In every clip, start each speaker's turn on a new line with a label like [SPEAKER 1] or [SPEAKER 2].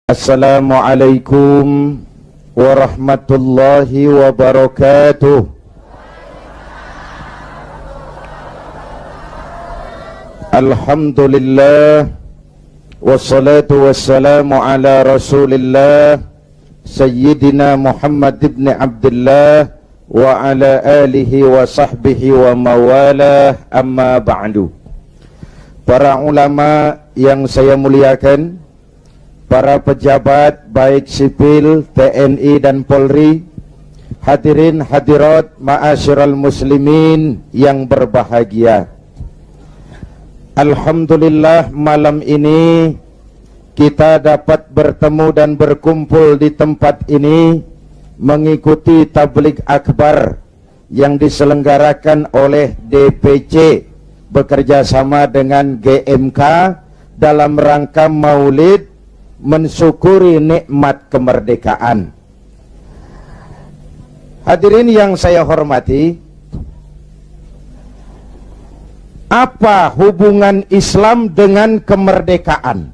[SPEAKER 1] Assalamualaikum warahmatullahi wabarakatuh. Alhamdulillah wassalatu wassalamu ala rasulillah Sayyidina Muhammad ibn Abdullah wa ala alihi wa sahbihi wa mawalah, amma ba'du. Para ulama yang saya muliakan, para pejabat baik sipil, TNI dan Polri, hadirin hadirat ma'asyiral muslimin yang berbahagia. Alhamdulillah malam ini kita dapat bertemu dan berkumpul di tempat ini mengikuti tabligh akbar yang diselenggarakan oleh DPC bekerjasama dengan GMK dalam rangka Maulid mensyukuri nikmat kemerdekaan. Hadirin yang saya hormati, apa hubungan Islam dengan kemerdekaan?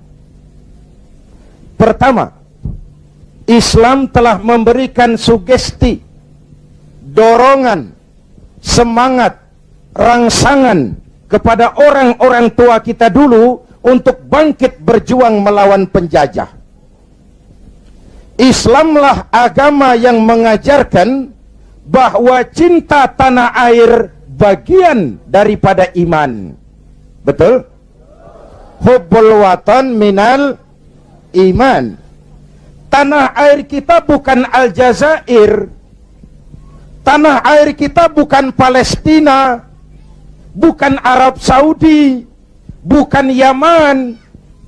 [SPEAKER 1] Pertama, Islam telah memberikan sugesti, dorongan, semangat, rangsangan kepada orang-orang tua kita dulu untuk bangkit berjuang melawan penjajah. Islamlah agama yang mengajarkan bahwa cinta tanah air bagian daripada iman. Betul? Hubbul watan minal iman. Tanah air kita bukan Aljazair. Tanah air kita bukan Palestina, bukan Arab Saudi, bukan Yaman.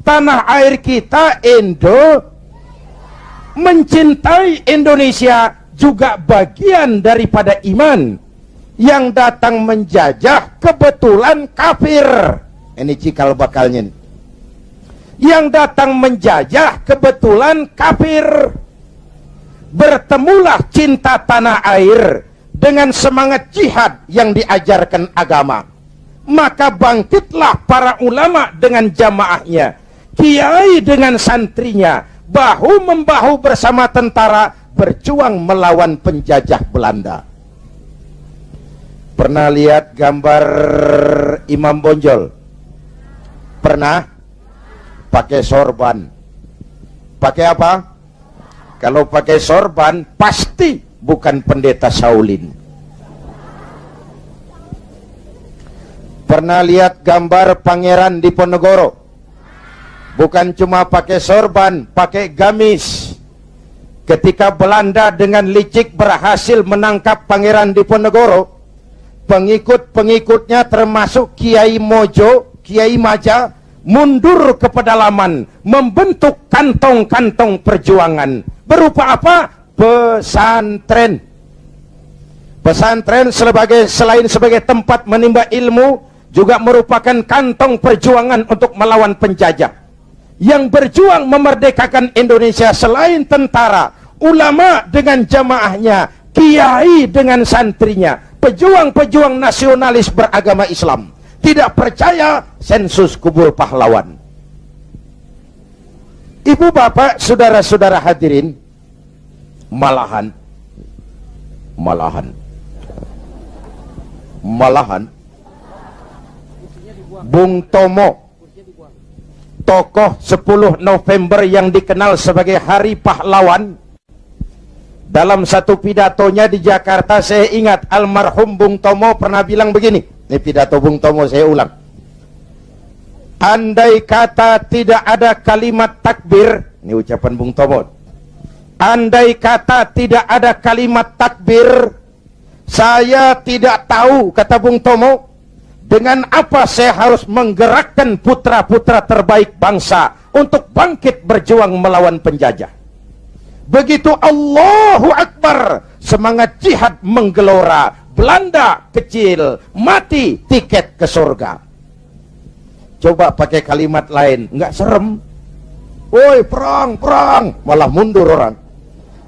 [SPEAKER 1] Tanah air kita mencintai Indonesia juga bagian daripada iman. Yang datang menjajah kebetulan kafir. Ini cikal bakalnya nih. Yang datang menjajah kebetulan kafir. Bertemulah cinta tanah air dengan semangat jihad yang diajarkan agama. Maka bangkitlah para ulama dengan jamaahnya, kiai dengan santrinya, bahu-membahu bersama tentara berjuang melawan penjajah Belanda. Pernah lihat gambar Imam Bonjol? Pernah? Pakai sorban. Pakai apa? Kalau pakai sorban pasti bukan pendeta Shaolin. Pernah lihat gambar Pangeran Diponegoro? Bukan cuma pakai sorban, pakai gamis. Ketika Belanda dengan licik berhasil menangkap Pangeran Diponegoro, pengikut-pengikutnya termasuk Kiai Mojo, Kiai Maja, mundur ke pedalaman, membentuk kantong-kantong perjuangan. Berupa apa? Pesantren. Pesantren selain sebagai tempat menimba ilmu, juga merupakan kantong perjuangan untuk melawan penjajah. Yang berjuang memerdekakan Indonesia selain tentara, ulama dengan jamaahnya, kiai dengan santrinya, pejuang-pejuang nasionalis beragama Islam. Tidak percaya sensus kubur pahlawan. Ibu bapak, saudara-saudara hadirin, malahan Bung Tomo, tokoh 10 November yang dikenal sebagai Hari Pahlawan, dalam satu pidatonya di Jakarta, saya ingat almarhum Bung Tomo pernah bilang begini. Ini pidato Bung Tomo, saya ulang. Andai kata tidak ada kalimat takbir, ini ucapan Bung Tomo. Andai kata tidak ada kalimat takbir, saya tidak tahu, kata Bung Tomo, dengan apa saya harus menggerakkan putra-putra terbaik bangsa untuk bangkit berjuang melawan penjajah. Begitu Allahu Akbar, semangat jihad menggelora. Belanda kecil, mati tiket ke surga. Coba pakai kalimat lain, nggak serem. Woi, perang, perang, malah mundur orang.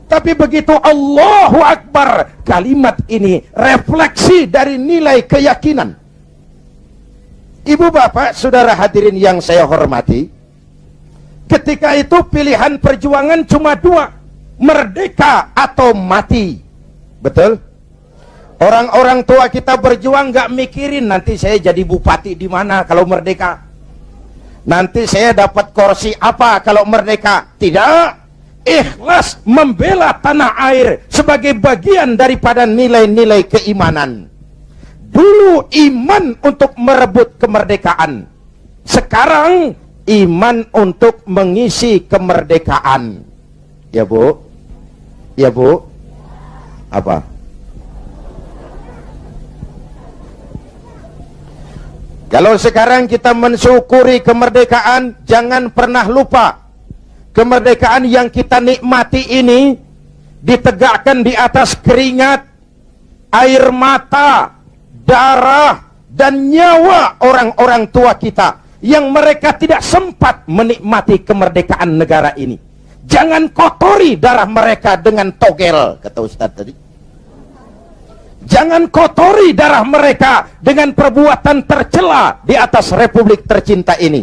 [SPEAKER 1] Tapi begitu Allahu Akbar, kalimat ini refleksi dari nilai keyakinan. Ibu bapak, saudara hadirin yang saya hormati, Ketika itu pilihan perjuangan cuma dua, merdeka atau mati. Betul? Orang-orang tua kita berjuang gak mikirin nanti saya jadi bupati di mana kalau merdeka, nanti saya dapat kursi apa kalau merdeka. Tidak. Ikhlas membela tanah air sebagai bagian daripada nilai-nilai keimanan. Dulu iman untuk merebut kemerdekaan, sekarang iman untuk mengisi kemerdekaan. Ya Bu? Ya Bu? Apa? Kalau sekarang kita mensyukuri kemerdekaan, jangan pernah lupa kemerdekaan yang kita nikmati ini ditegakkan di atas keringat, air mata, darah, dan nyawa orang-orang tua kita yang mereka tidak sempat menikmati kemerdekaan negara ini. Jangan kotori darah mereka dengan togel, kata Ustaz tadi. Jangan kotori darah mereka dengan perbuatan tercela di atas republik tercinta ini.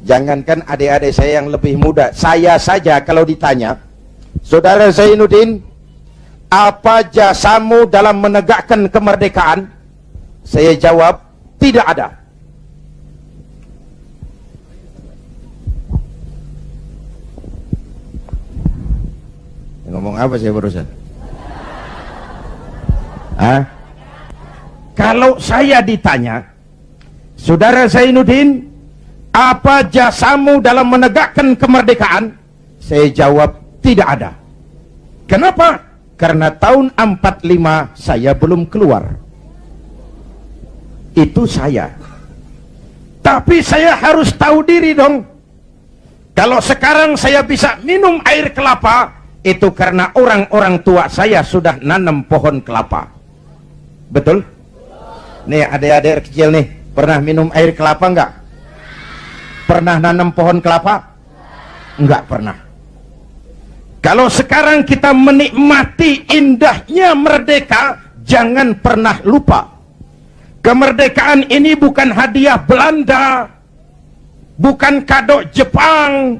[SPEAKER 1] Jangankan adik-adik saya yang lebih muda, saya saja kalau ditanya, Saudara Zainuddin, apa jasamu dalam menegakkan kemerdekaan? Saya jawab, tidak ada. Ngomong apa saya barusan? Kalau saya ditanya, Saudara Zainuddin, apa jasamu dalam menegakkan kemerdekaan? Saya jawab, tidak ada. Kenapa? Karena tahun 45 saya belum keluar. Itu saya. Tapi saya harus tahu diri dong. Kalau sekarang saya bisa minum air kelapa, itu karena orang-orang tua saya sudah nanam pohon kelapa. Betul? Nih adik-adik kecil nih, pernah minum air kelapa enggak? Pernah nanam pohon kelapa? Enggak pernah. Kalau sekarang kita menikmati indahnya merdeka, jangan pernah lupa, kemerdekaan ini bukan hadiah Belanda, bukan kado Jepang,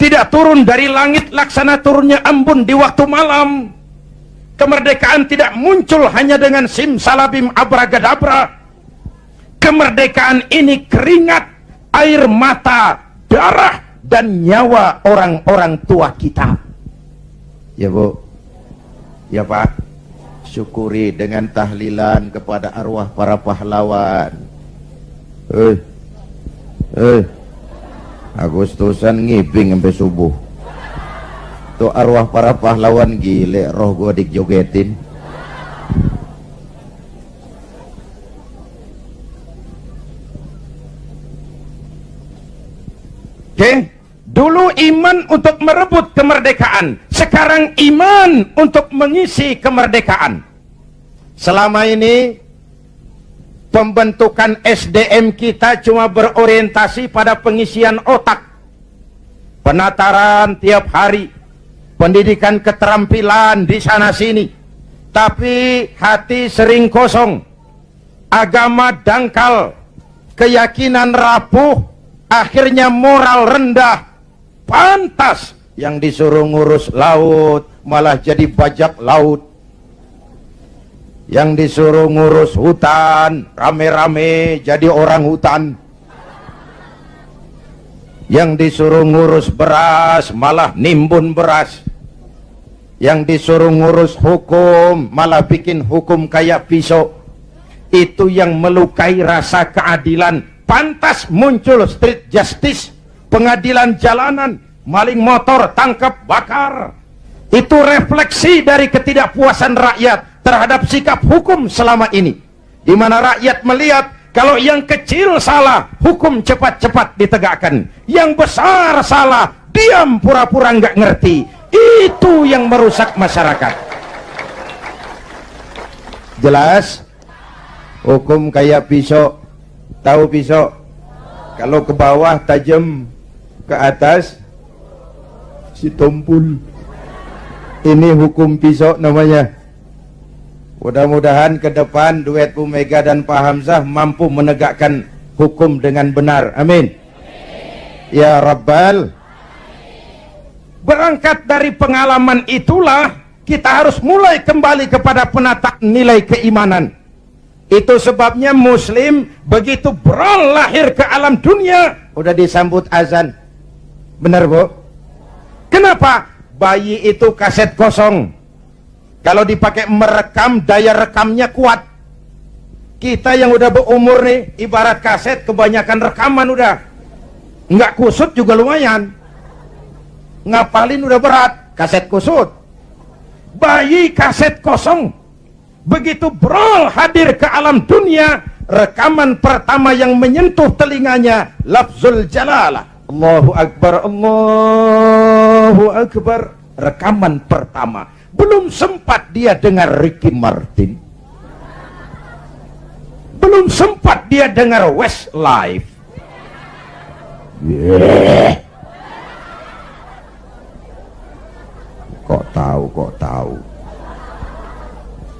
[SPEAKER 1] tidak turun dari langit laksana turunnya embun di waktu malam. Kemerdekaan tidak muncul hanya dengan simsalabim abragadabra. Kemerdekaan ini keringat, air mata, darah, dan nyawa orang-orang tua kita. Ya Bu? Ya Pak? Syukuri dengan tahlilan kepada arwah para pahlawan. Agustusan ngibing sampai subuh. Tuh arwah para pahlawan gile, roh gua dijogetin. Oke, dulu iman untuk merebut kemerdekaan, sekarang iman untuk mengisi kemerdekaan. Selama ini pembentukan SDM kita cuma berorientasi pada pengisian otak, penataran tiap hari, pendidikan keterampilan di sana sini, tapi hati sering kosong, agama dangkal, keyakinan rapuh, akhirnya moral rendah. Pantas yang disuruh ngurus laut malah jadi bajak laut, yang disuruh ngurus hutan rame-rame jadi orang hutan, yang disuruh ngurus beras malah nimbun beras, yang disuruh ngurus hukum malah bikin hukum kayak pisau. Itu yang melukai rasa keadilan. Pantas muncul street justice, pengadilan jalanan, maling motor tangkap bakar. Itu refleksi dari ketidakpuasan rakyat terhadap sikap hukum selama ini, di mana rakyat melihat kalau yang kecil salah, hukum cepat-cepat ditegakkan. Yang besar salah, diam pura-pura nggak ngerti. Itu yang merusak masyarakat. Jelas? Hukum kayak pisau. Tahu pisau? Kalau ke bawah tajam, ke atas si tumpul. Ini hukum pisau namanya. Mudah-mudahan ke depan duet Bu Mega dan Pak Hamzah mampu menegakkan hukum dengan benar. Amin. Ya Rabbal. Berangkat dari pengalaman itulah kita harus mulai kembali kepada penataan nilai keimanan. Itu sebabnya muslim begitu brol lahir ke alam dunia udah disambut azan. Benar Bu? Kenapa? Bayi itu kaset kosong. Kalau dipakai merekam, daya rekamnya kuat. Kita yang udah berumur nih, ibarat kaset, kebanyakan rekaman udah. Nggak kusut juga lumayan. Ngapalin udah berat, kaset kusut. Bayi kaset kosong. Begitu brol hadir ke alam dunia, rekaman pertama yang menyentuh telinganya, lafzul jalalah. Allahu Akbar, Allahu Akbar. Rekaman pertama. Belum sempat dia dengar Ricky Martin. Belum sempat dia dengar Westlife. Yeah. Kok tahu?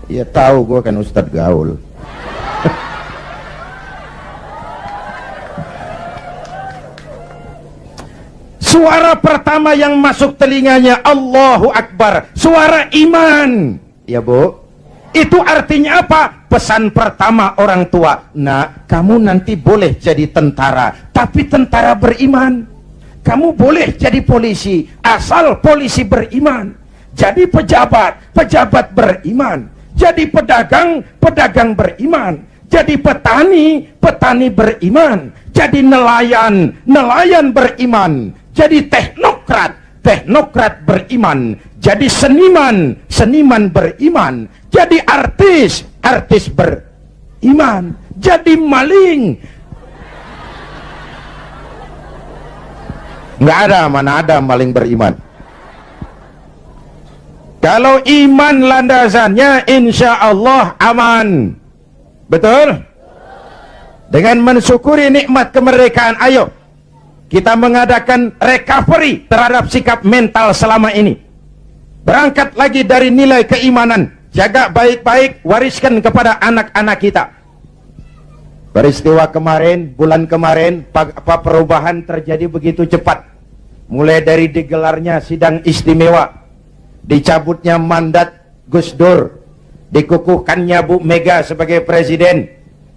[SPEAKER 1] Ya tahu, gue kan Ustadz gaul. Suara pertama yang masuk telinganya Allahu Akbar, suara iman. Ya Bu, itu artinya apa? Pesan pertama orang tua. Nah, kamu nanti boleh jadi tentara, tapi tentara beriman. Kamu boleh jadi polisi, asal polisi beriman. Jadi pejabat, pejabat beriman. Jadi pedagang, pedagang beriman. Jadi petani, petani beriman. Jadi nelayan, nelayan beriman. Jadi teknokrat, teknokrat beriman. Jadi seniman, seniman beriman. Jadi artis, artis beriman. Jadi maling. Nggak ada, mana ada maling beriman. Kalau iman landasannya insya Allah aman. Betul? Dengan mensyukuri nikmat kemerdekaan, ayo kita mengadakan recovery terhadap sikap mental selama ini. Berangkat lagi dari nilai keimanan. Jaga baik-baik, wariskan kepada anak-anak kita. Peristiwa kemarin, bulan kemarin, apa perubahan terjadi begitu cepat. Mulai dari digelarnya sidang istimewa, dicabutnya mandat Gus Dur, dikukuhkannya Bu Mega sebagai presiden,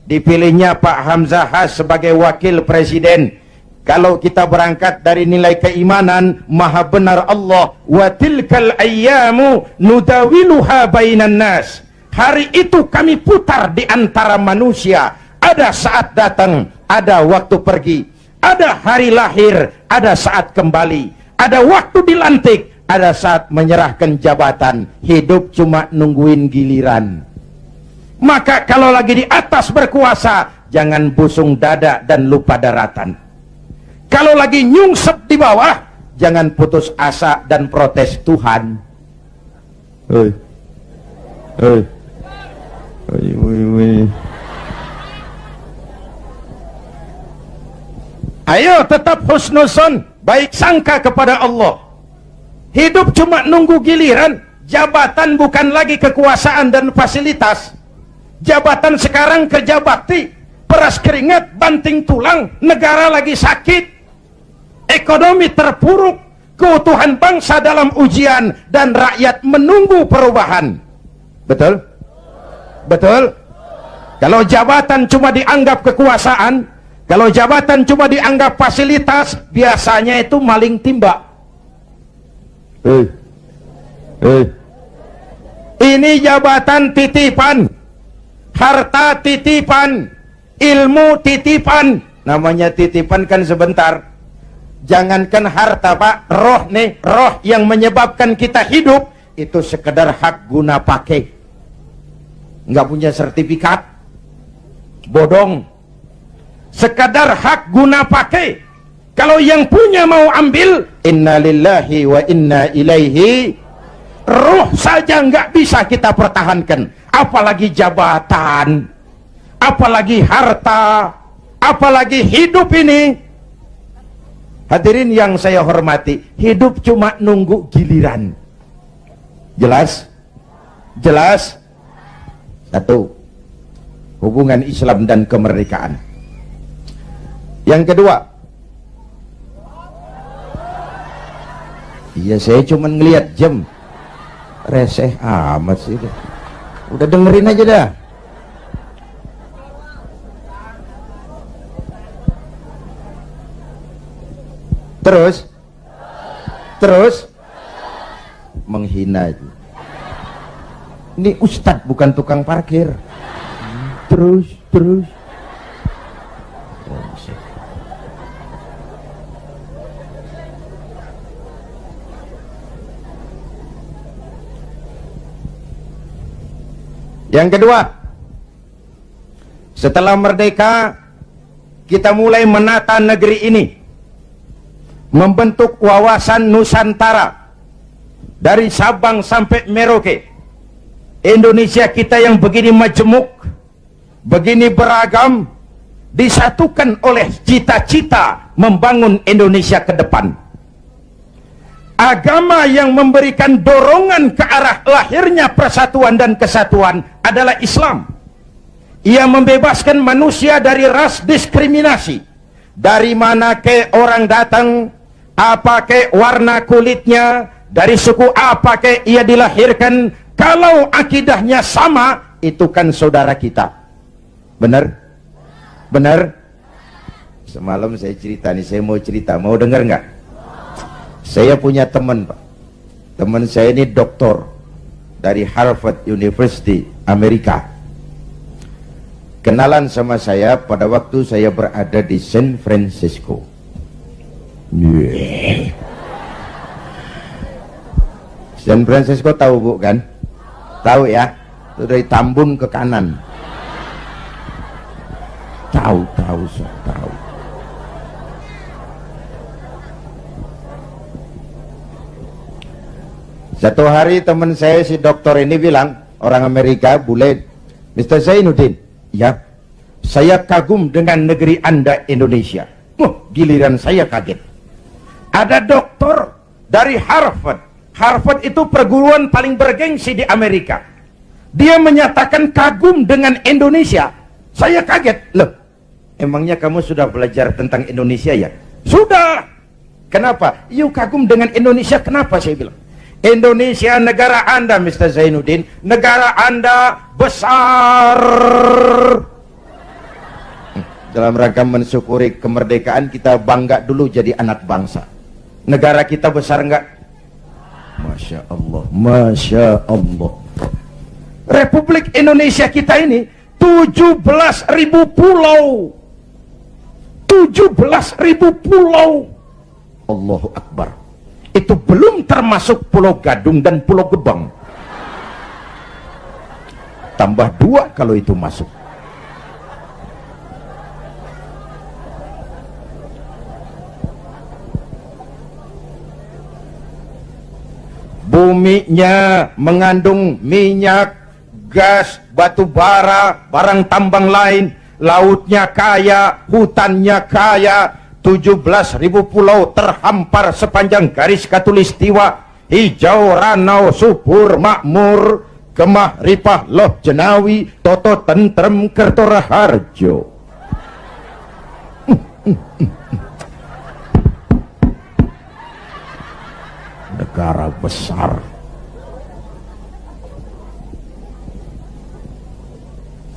[SPEAKER 1] dipilihnya Pak Hamzah Has sebagai wakil presiden. Kalau kita berangkat dari nilai keimanan, maha benar Allah, wa tilkal ayyamu nudawiluha bainan nas. Hari itu kami putar di antara manusia. Ada saat datang, ada waktu pergi. Ada hari lahir, ada saat kembali. Ada waktu dilantik, ada saat menyerahkan jabatan. Hidup cuma nungguin giliran. Maka kalau lagi di atas berkuasa, jangan busung dada dan lupa daratan. Kalau lagi nyungsep di bawah, jangan putus asa dan protes Tuhan. Hei. Hei. Hei. Ayo tetap husnuzon, baik sangka kepada Allah. Hidup cuma nunggu giliran. Jabatan bukan lagi kekuasaan dan fasilitas. Jabatan sekarang kerja bakti, peras keringat, banting tulang, negara lagi sakit, ekonomi terpuruk, keutuhan bangsa dalam ujian, dan rakyat menunggu perubahan. Betul? Betul? Kalau jabatan cuma dianggap kekuasaan, kalau jabatan cuma dianggap fasilitas, biasanya itu maling timba. Ini jabatan titipan, harta titipan, ilmu titipan. Namanya titipan kan sebentar. Jangankan harta Pak, roh nih, roh yang menyebabkan kita hidup, itu sekedar hak guna pakai. Nggak punya sertifikat, bodong. Sekadar hak guna pakai. Kalau yang punya mau ambil, innalillahi wa inna ilaihi. Ruh saja nggak bisa kita pertahankan, apalagi jabatan, apalagi harta, apalagi hidup ini. Hadirin yang saya hormati, hidup cuma nunggu giliran. Jelas? Jelas? Satu, hubungan Islam dan kemerdekaan. Yang kedua, Iya, saya cuma ngelihat jam. Reseh amat sih. Udah dengerin aja dah. Terus menghina itu. Ini ustadz bukan tukang parkir. Terus yang kedua, setelah merdeka kita mulai menata negeri ini, membentuk wawasan Nusantara dari Sabang sampai Merauke. Indonesia kita yang begini majemuk, begini beragam, disatukan oleh cita-cita membangun Indonesia ke depan. Agama yang memberikan dorongan ke arah lahirnya persatuan dan kesatuan adalah Islam. Ia membebaskan manusia dari ras diskriminasi. Dari mana ke orang datang, apa ke warna kulitnya, dari suku apa ke ia dilahirkan, kalau akidahnya sama, itu kan saudara kita. Benar? Benar? Semalam saya cerita nih, saya mau cerita, mau dengar nggak? Saya punya teman, Pak. Teman saya ini doktor dari Harvard University, Amerika. Kenalan sama saya pada waktu saya berada di San Francisco. San Francisco tahu Bu kan? Tahu ya? Itu dari Tambun ke kanan. Tahu. Satu hari teman saya si dokter ini bilang, orang Amerika, bule, Mr. Zainuddin, ya, saya kagum dengan negeri Anda Indonesia. Giliran saya kaget. Ada dokter dari Harvard. Harvard itu perguruan paling bergengsi di Amerika. Dia menyatakan kagum dengan Indonesia. Saya kaget. Loh, emangnya kamu sudah belajar tentang Indonesia ya? Sudah. Kenapa? Yuk kagum dengan Indonesia. Kenapa saya bilang? Indonesia negara Anda, Mr. Zainuddin, negara Anda besar. Dalam rangka mensyukuri kemerdekaan, kita bangga dulu jadi anak bangsa. Negara kita besar enggak? Masya Allah, Masya Allah. Republik Indonesia kita ini 17.000 pulau. 17.000 pulau. Allahu Akbar. Itu belum termasuk Pulau Gadung dan Pulau Gebang. Tambah 2 kalau itu masuk. Buminya mengandung minyak, gas, batu bara, barang tambang lain. Lautnya kaya, hutannya kaya. 17.000 pulau terhampar sepanjang garis khatulistiwa, hijau, ranau, subur, makmur, Kemah, Ripah, Loh, Jenawi, Toto, Tentrem, Kertoraharjo. Negara besar.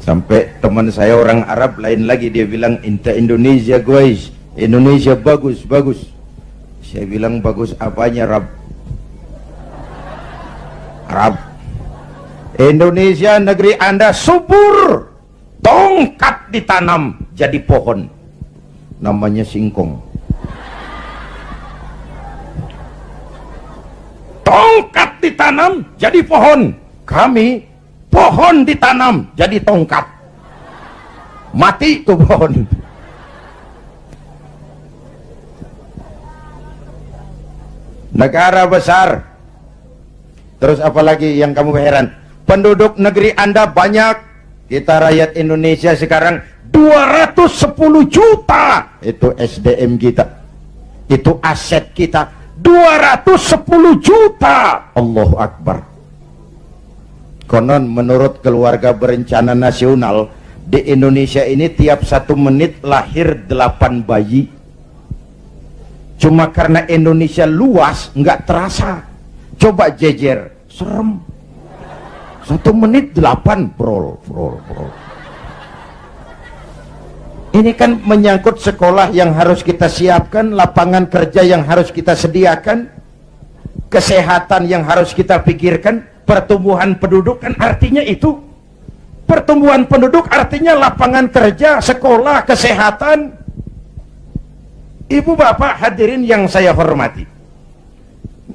[SPEAKER 1] Sampai teman saya orang Arab lain lagi, dia bilang, "Inta Indonesia guys, Indonesia bagus." Saya bilang, bagus apanya, Arab? Indonesia negeri Anda subur, tongkat ditanam jadi pohon, namanya singkong. Tongkat ditanam jadi pohon, kami pohon ditanam jadi tongkat, mati tuh pohon. Negara besar. Terus apalagi yang kamu heran? Penduduk negeri Anda banyak. Kita rakyat Indonesia sekarang 210 juta. Itu SDM kita, itu aset kita, 210 juta. Allahu Akbar. Konon menurut keluarga berencana nasional, di Indonesia ini tiap 1 menit lahir 8 bayi. Cuma karena Indonesia luas nggak terasa. Coba jejer, serem. 1 menit 8 brol. Ini kan menyangkut sekolah yang harus kita siapkan, lapangan kerja yang harus kita sediakan, kesehatan yang harus kita pikirkan, pertumbuhan penduduk, kan artinya itu. Pertumbuhan penduduk artinya lapangan kerja, sekolah, kesehatan. Ibu bapak hadirin yang saya hormati,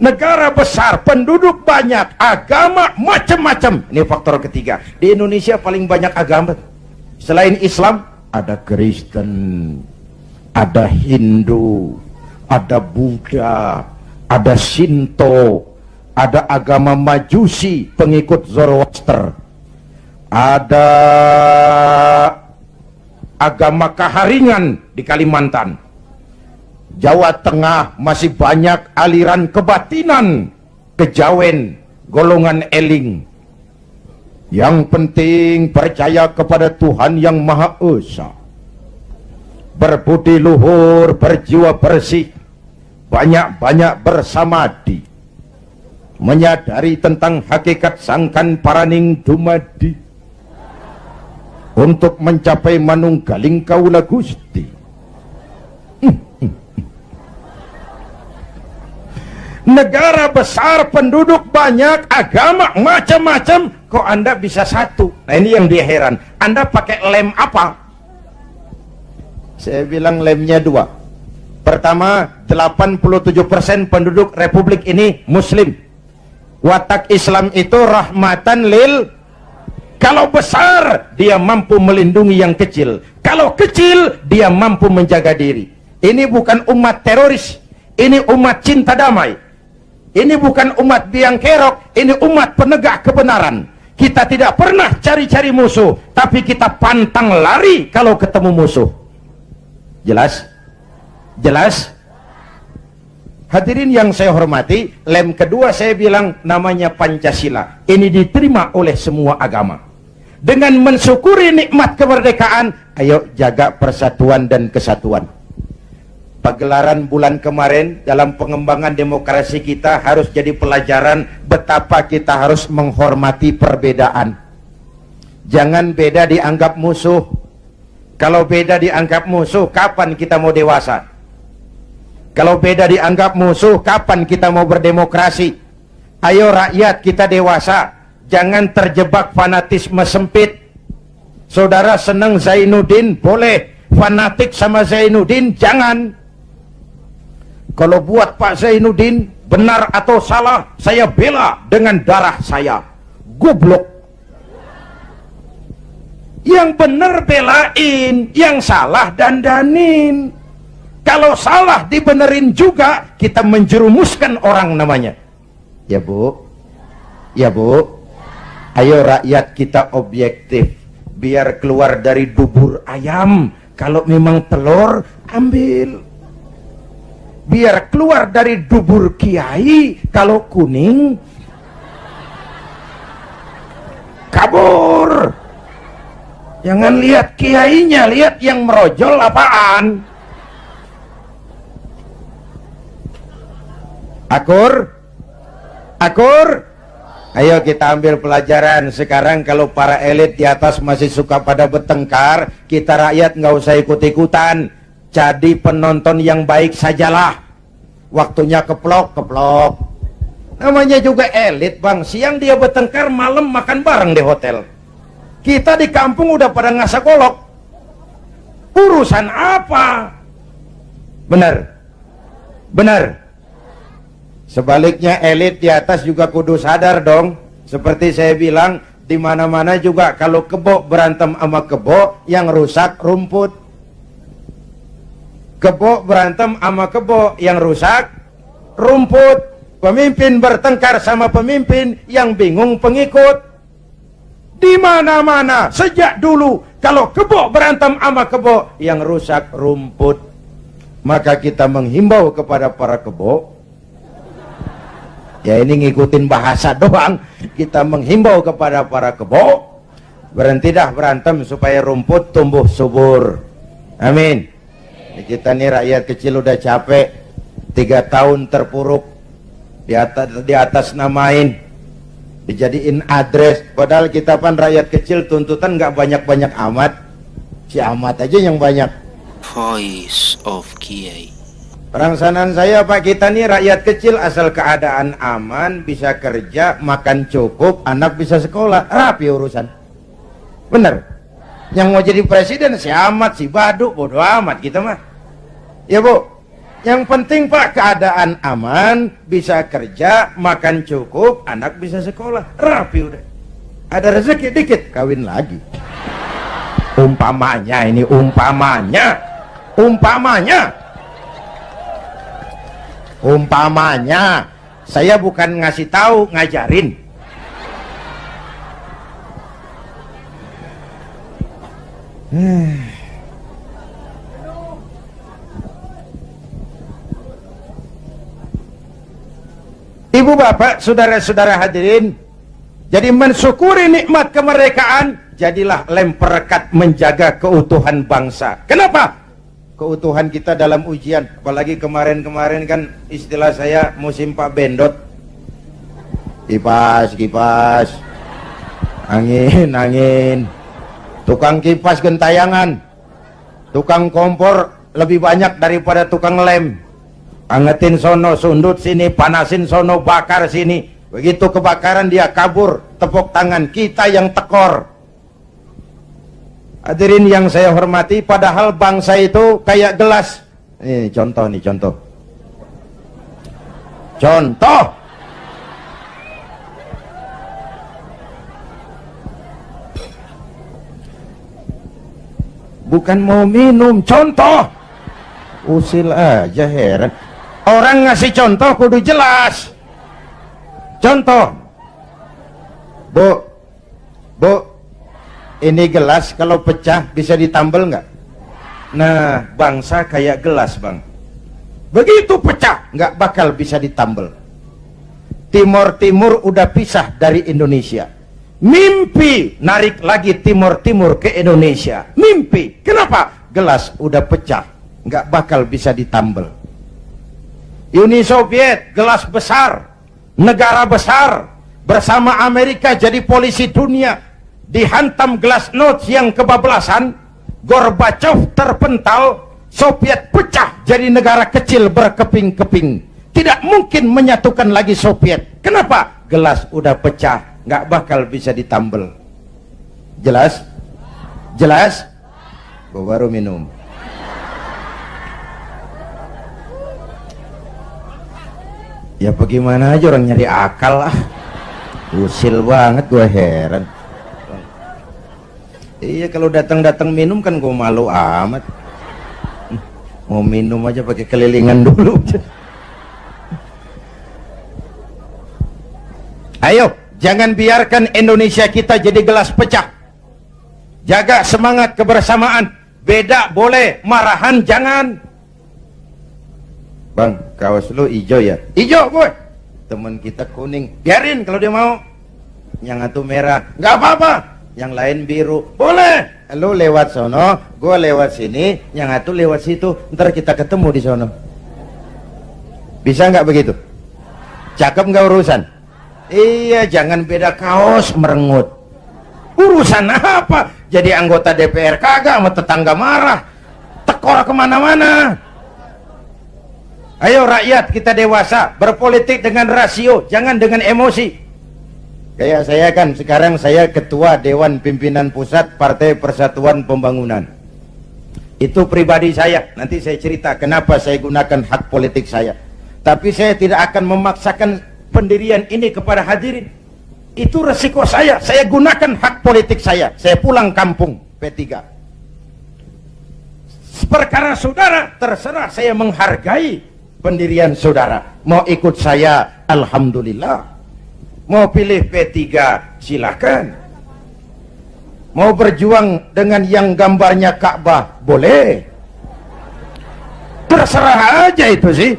[SPEAKER 1] negara besar, penduduk banyak, agama macam-macam. Ini faktor ketiga. Di Indonesia paling banyak agama. Selain Islam, ada Kristen, ada Hindu, ada Buddha, ada Shinto, ada agama Majusi, pengikut Zoroaster, ada agama Kaharingan di Kalimantan. Jawa Tengah masih banyak aliran kebatinan, kejawen, golongan eling. Yang penting percaya kepada Tuhan yang Maha Esa, berbudi luhur, berjiwa bersih, banyak-banyak bersamadi, menyadari tentang hakikat sangkan paraning dumadi, untuk mencapai manunggaling kaula Gusti. Negara besar, penduduk banyak, agama macam-macam, kok Anda bisa satu? Nah ini yang dia heran. Anda pakai lem apa? Saya bilang lemnya 2. Pertama, 87% penduduk Republik ini Muslim. Watak Islam itu rahmatan lil. Kalau besar, dia mampu melindungi yang kecil. Kalau kecil, dia mampu menjaga diri. Ini bukan umat teroris, ini umat cinta damai. Ini bukan umat biang kerok, ini umat penegak kebenaran. Kita tidak pernah cari-cari musuh, tapi kita pantang lari kalau ketemu musuh. Jelas? Jelas? Hadirin yang saya hormati, lem kedua saya bilang namanya Pancasila. Ini diterima oleh semua agama. Dengan mensyukuri nikmat kemerdekaan, ayo jaga persatuan dan kesatuan. Pagelaran bulan kemarin dalam pengembangan demokrasi kita harus jadi pelajaran betapa kita harus menghormati perbedaan. Jangan beda dianggap musuh. Kalau beda dianggap musuh, kapan kita mau dewasa? Kalau beda dianggap musuh, kapan kita mau berdemokrasi? Ayo rakyat kita dewasa, jangan terjebak fanatisme sempit. Saudara senang Zainuddin, boleh. Fanatik sama Zainuddin, jangan. Kalau buat Pak Zainuddin benar atau salah, saya bela dengan darah saya. Goblok. Yang benar belain, yang salah dandanin. Kalau salah dibenerin juga, kita menjerumuskan orang namanya. Ya Bu? Ya Bu? Ayo rakyat kita objektif, biar keluar dari dubur ayam. Kalau memang telur, ambil. Biar keluar dari dubur kiai, kalau kuning kabur. Jangan lihat kiainya, lihat yang merojol apaan. Akur? Akur? Ayo kita ambil pelajaran. Sekarang kalau para elit di atas masih suka pada bertengkar, kita rakyat nggak usah ikut-ikutan. Jadi penonton yang baik sajalah. Waktunya keplok-keplok. Namanya juga elit bang. Siang dia bertengkar, malam makan bareng di hotel. Kita di kampung udah pada ngasak golok. Urusan apa? Benar? Benar? Sebaliknya elit di atas juga kudu sadar dong. Seperti saya bilang, di mana-mana juga kalau kebo berantem sama kebo, yang rusak rumput. Kebo berantem sama kebo, yang rusak rumput. Pemimpin bertengkar sama pemimpin, yang bingung pengikut. Di mana-mana sejak dulu kalau kebo berantem sama kebo, yang rusak rumput. Maka kita menghimbau kepada para kebo, ya ini ngikutin bahasa doang, kita menghimbau kepada para kebo, berhenti dah berantem supaya rumput tumbuh subur. Amin. Kita nih rakyat kecil udah capek. 3 tahun terpuruk, di atas namain, dijadiin address, padahal kita pan rakyat kecil, tuntutan nggak banyak-banyak amat, si amat aja yang banyak.
[SPEAKER 2] Voice of Kiai.
[SPEAKER 1] Perangsanan saya Pak, kita nih rakyat kecil, asal keadaan aman, bisa kerja, makan cukup, anak bisa sekolah, rapi urusan. Bener? Yang mau jadi presiden si amat, si baduk, bodo amat kita mah. Ya Bu, yang penting Pak keadaan aman, bisa kerja, makan cukup, anak bisa sekolah, rapi udah. Ada rezeki dikit, kawin lagi. Umpamanya ini, umpamanya saya bukan ngasih tahu, ngajarin. Ibu bapak, saudara-saudara hadirin, jadi mensyukuri nikmat kemerdekaan, jadilah lem perekat menjaga keutuhan bangsa. Kenapa? Keutuhan kita dalam ujian, apalagi kemarin-kemarin kan istilah saya musim Pak Bendot, kipas, angin, tukang kipas gentayangan, tukang kompor lebih banyak daripada tukang lem, angetin sono, sundut sini, panasin sono, bakar sini, begitu kebakaran dia kabur, tepuk tangan, kita yang tekor. Hadirin yang saya hormati, padahal bangsa itu kayak gelas. Ini contoh. Bukan mau minum, contoh. Usil aja, heran. Orang ngasih contoh kudu jelas. Contoh. Bu, ini gelas kalau pecah bisa ditambal nggak? Nah, bangsa kayak gelas Bang, begitu pecah nggak bakal bisa ditambal. Timur udah pisah dari Indonesia, mimpi narik lagi Timur ke Indonesia, mimpi. Kenapa? Gelas udah pecah, nggak bakal bisa ditambal. Uni Soviet, gelas besar, negara besar, bersama Amerika jadi polisi dunia, dihantam glasnost yang kebablasan, Gorbachev terpental, Soviet pecah jadi negara kecil berkeping-keping. Tidak mungkin menyatukan lagi Soviet. Kenapa? Gelas udah pecah, nggak bakal bisa ditambal. Jelas? Gua baru minum. Ya bagaimana aja orang nyari akal lah. Usil banget, gua heran. Iya, kalau datang minum kan gue malu amat. Mau minum aja pakai kelilingan dulu. Ayo, jangan biarkan Indonesia kita jadi gelas pecah. Jaga semangat kebersamaan. Beda boleh, marahan jangan. Bang, kaos lu hijau ya? Hijau boy. Teman kita kuning, biarin kalau dia mau. Yang satu merah, nggak apa-apa. Yang lain biru, boleh. Lu lewat sono, gua lewat sini, yang satu lewat situ, ntar kita ketemu di sono. Bisa nggak begitu? Cakep nggak urusan? Iya, jangan beda kaos merengut. Urusan apa? Jadi anggota DPR kagak, sama tetangga marah, tekor kemana-mana. Ayo rakyat, kita dewasa, berpolitik dengan rasio, jangan dengan emosi. Kayak saya kan, sekarang saya ketua Dewan Pimpinan Pusat Partai Persatuan Pembangunan. Itu pribadi saya, nanti saya cerita kenapa saya gunakan hak politik saya. Tapi saya tidak akan memaksakan pendirian ini kepada hadirin. Itu resiko saya gunakan hak politik saya pulang kampung P3. Perkara saudara, terserah, saya menghargai pendirian saudara. Mau ikut saya, alhamdulillah. Mau pilih P3, silakan. Mau berjuang dengan yang gambarnya Ka'bah, boleh. Terserah aja itu sih.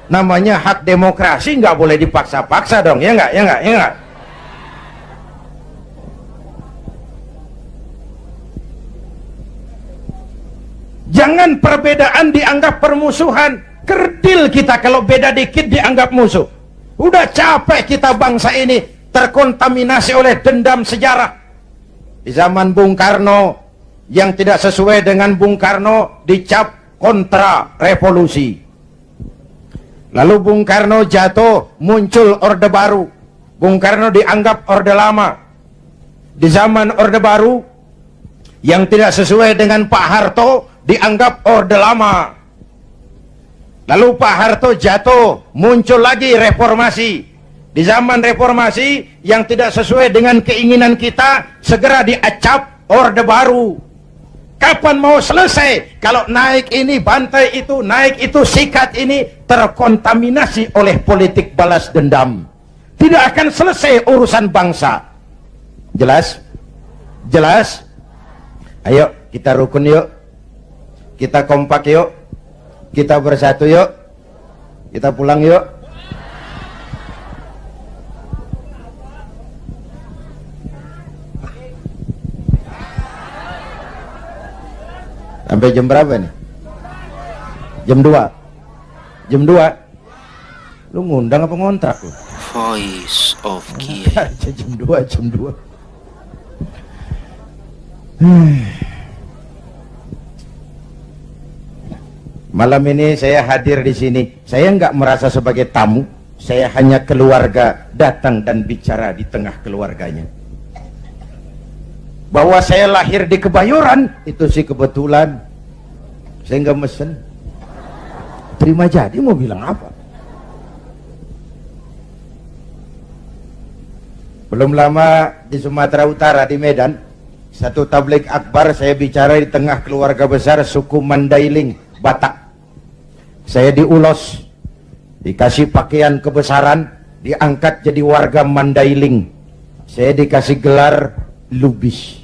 [SPEAKER 1] Namanya hak demokrasi, nggak boleh dipaksa-paksa dong, ya nggak. Jangan perbedaan dianggap permusuhan. Kerdil kita kalau beda dikit dianggap musuh. Udah capek kita bangsa ini terkontaminasi oleh dendam sejarah. Di zaman Bung Karno, yang tidak sesuai dengan Bung Karno dicap kontra revolusi. Lalu Bung Karno jatuh, muncul Orde Baru. Bung Karno dianggap Orde Lama. Di zaman Orde Baru, yang tidak sesuai dengan Pak Harto dianggap Orde Lama. Lalu Pak Harto jatuh, muncul lagi reformasi. Di zaman reformasi, yang tidak sesuai dengan keinginan kita segera diacap Orde Baru. Kapan mau selesai kalau naik ini bantai itu, naik itu sikat ini, terkontaminasi oleh politik balas dendam? Tidak akan selesai urusan bangsa. Jelas? Jelas? Ayo kita rukun yuk, kita kompak yuk, kita bersatu yuk, kita pulang yuk. Sampai jam berapa nih? Jam 2. Jam 2. Lu ngundang apa ngontrak lu?
[SPEAKER 2] Voice of Kiai.
[SPEAKER 1] Jam 2, jam 2. Malam ini saya hadir di sini. Saya nggak merasa sebagai tamu. Saya hanya keluarga datang dan bicara di tengah keluarganya. Bahwa saya lahir di Kebayoran itu sih kebetulan. Saya nggak mesen. Terima jadi mau bilang apa? Belum lama di Sumatera Utara di Medan, satu tabligh akbar saya bicara di tengah keluarga besar suku Mandailing, Batak. Saya diulos, dikasih pakaian kebesaran, diangkat jadi warga Mandailing. Saya dikasih gelar Lubis,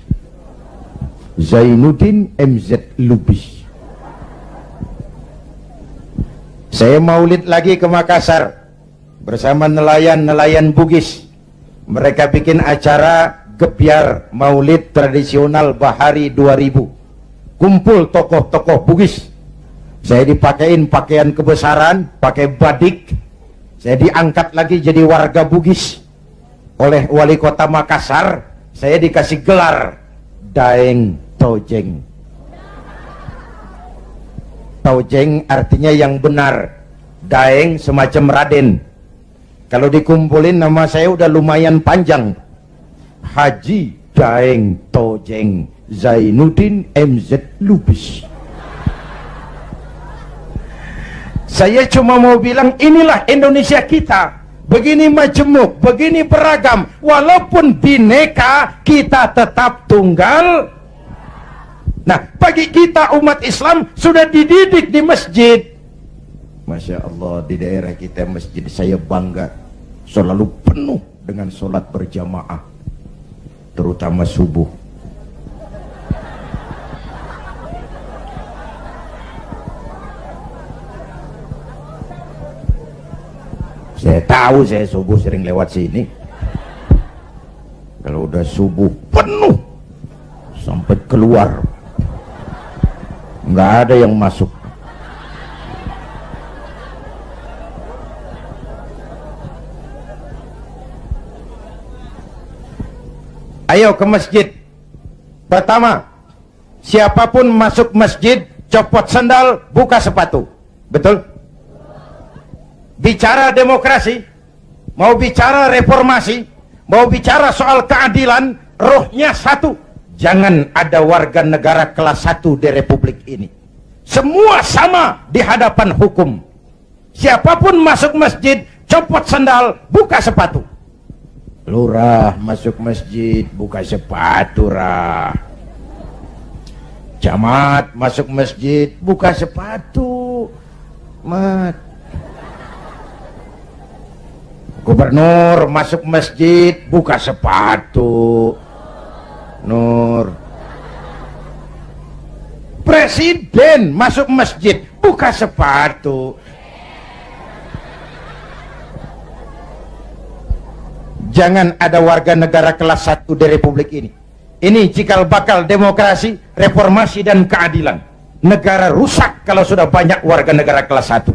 [SPEAKER 1] Zainuddin MZ Lubis. Saya maulid lagi ke Makassar bersama nelayan-nelayan Bugis. Mereka bikin acara gebyar maulid tradisional Bahari 2000. Kumpul tokoh-tokoh Bugis. Saya dipakein pakaian kebesaran, pakai badik. Saya diangkat lagi jadi warga Bugis oleh wali kota Makassar. Saya dikasih gelar Daeng Tojeng. Tojeng artinya yang benar. Daeng semacam Raden. Kalau dikumpulin nama saya udah lumayan panjang. Haji Daeng Tojeng Zainuddin MZ Lubis. Saya cuma mau bilang inilah Indonesia kita. Begini majemuk, begini beragam. Walaupun bineka, kita tetap tunggal. Nah, bagi kita umat Islam sudah dididik di masjid. Masya Allah, di daerah kita masjid saya bangga. Selalu penuh dengan sholat berjamaah. Terutama subuh. Saya tahu saya subuh sering lewat sini. Kalau udah subuh penuh sampai keluar, nggak ada yang masuk. Ayo ke masjid. Pertama, siapapun masuk masjid copot sandal, buka sepatu. Betul? Bicara demokrasi, mau bicara reformasi, mau bicara soal keadilan, rohnya satu. Jangan ada warga negara kelas 1 di republik ini. Semua sama di hadapan hukum. Siapapun masuk masjid, copot sandal, buka sepatu. Lurah masuk masjid, buka sepatu, rah. Camat masuk masjid, buka sepatu, mat. Gubernur masuk masjid, buka sepatu, Nur. Presiden masuk masjid, buka sepatu. Jangan ada warga negara kelas 1 di republik ini. Ini cikal bakal demokrasi, reformasi dan keadilan. Negara rusak kalau sudah banyak warga negara kelas 1.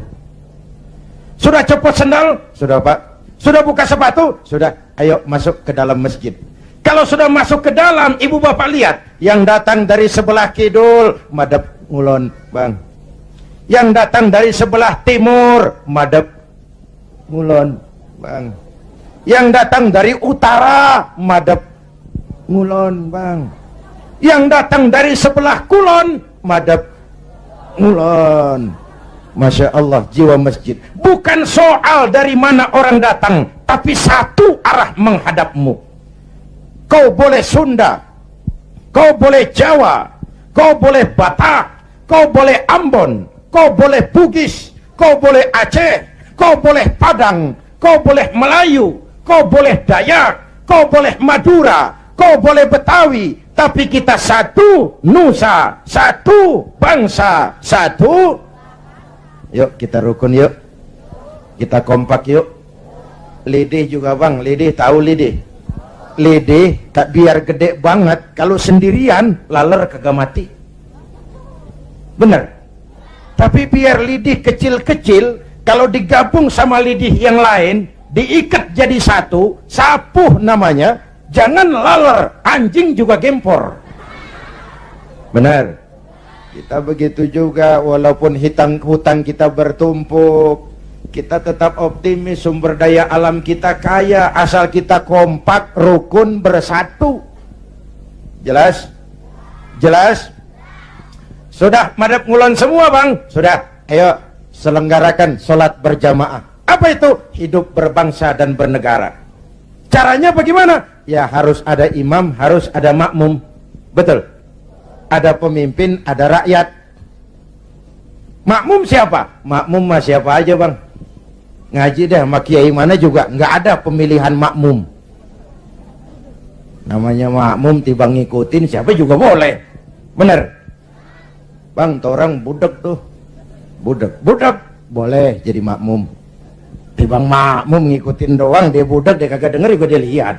[SPEAKER 1] Sudah copot sendal? Sudah Pak. Sudah buka sepatu? Sudah. Ayo masuk ke dalam masjid. Kalau sudah masuk ke dalam, ibu bapak lihat, yang datang dari sebelah kidul, madep ngulon, Bang. Yang datang dari sebelah timur, madep ngulon, Bang. Yang datang dari utara, madep ngulon, Bang. Yang datang dari sebelah kulon, madep ngulon. Masya Allah, jiwa masjid. Bukan soal dari mana orang datang, tapi satu arah menghadapmu. Kau boleh Sunda, kau boleh Jawa, kau boleh Batak, kau boleh Ambon, kau boleh Bugis, kau boleh Aceh, kau boleh Padang, kau boleh Melayu, kau boleh Dayak, kau boleh Madura, kau boleh Betawi, tapi kita satu nusa, satu bangsa, satu. Yuk kita rukun yuk, kita kompak yuk. Lidih juga Bang, lidih tahu lidih. Lidih tak biar gede banget, kalau sendirian laler kagak mati. Bener. Tapi biar lidih kecil-kecil, kalau digabung sama lidih yang lain, diikat jadi satu, sapuh namanya, jangan laler, anjing juga gempor. Benar. Kita begitu juga, walaupun hutang kita bertumpuk, kita tetap optimis, sumber daya alam kita kaya, asal kita kompak, rukun, bersatu. Jelas? Jelas? Sudah madep ngulon semua Bang? Sudah. Ayo selenggarakan sholat berjamaah. Apa itu? Hidup berbangsa dan bernegara. Caranya bagaimana? Ya harus ada imam, harus ada makmum. Betul? Ada pemimpin, ada rakyat. Makmum siapa? Makmum mah siapa aja Bang. Ngaji dah sama kiai mana juga nggak ada pemilihan makmum. Namanya makmum tiba ngikutin siapa juga boleh. Bener Bang, orang budak tuh, budak boleh jadi makmum. Tibang makmum ngikutin doang, dia budak, dia kagak denger juga dia lihat.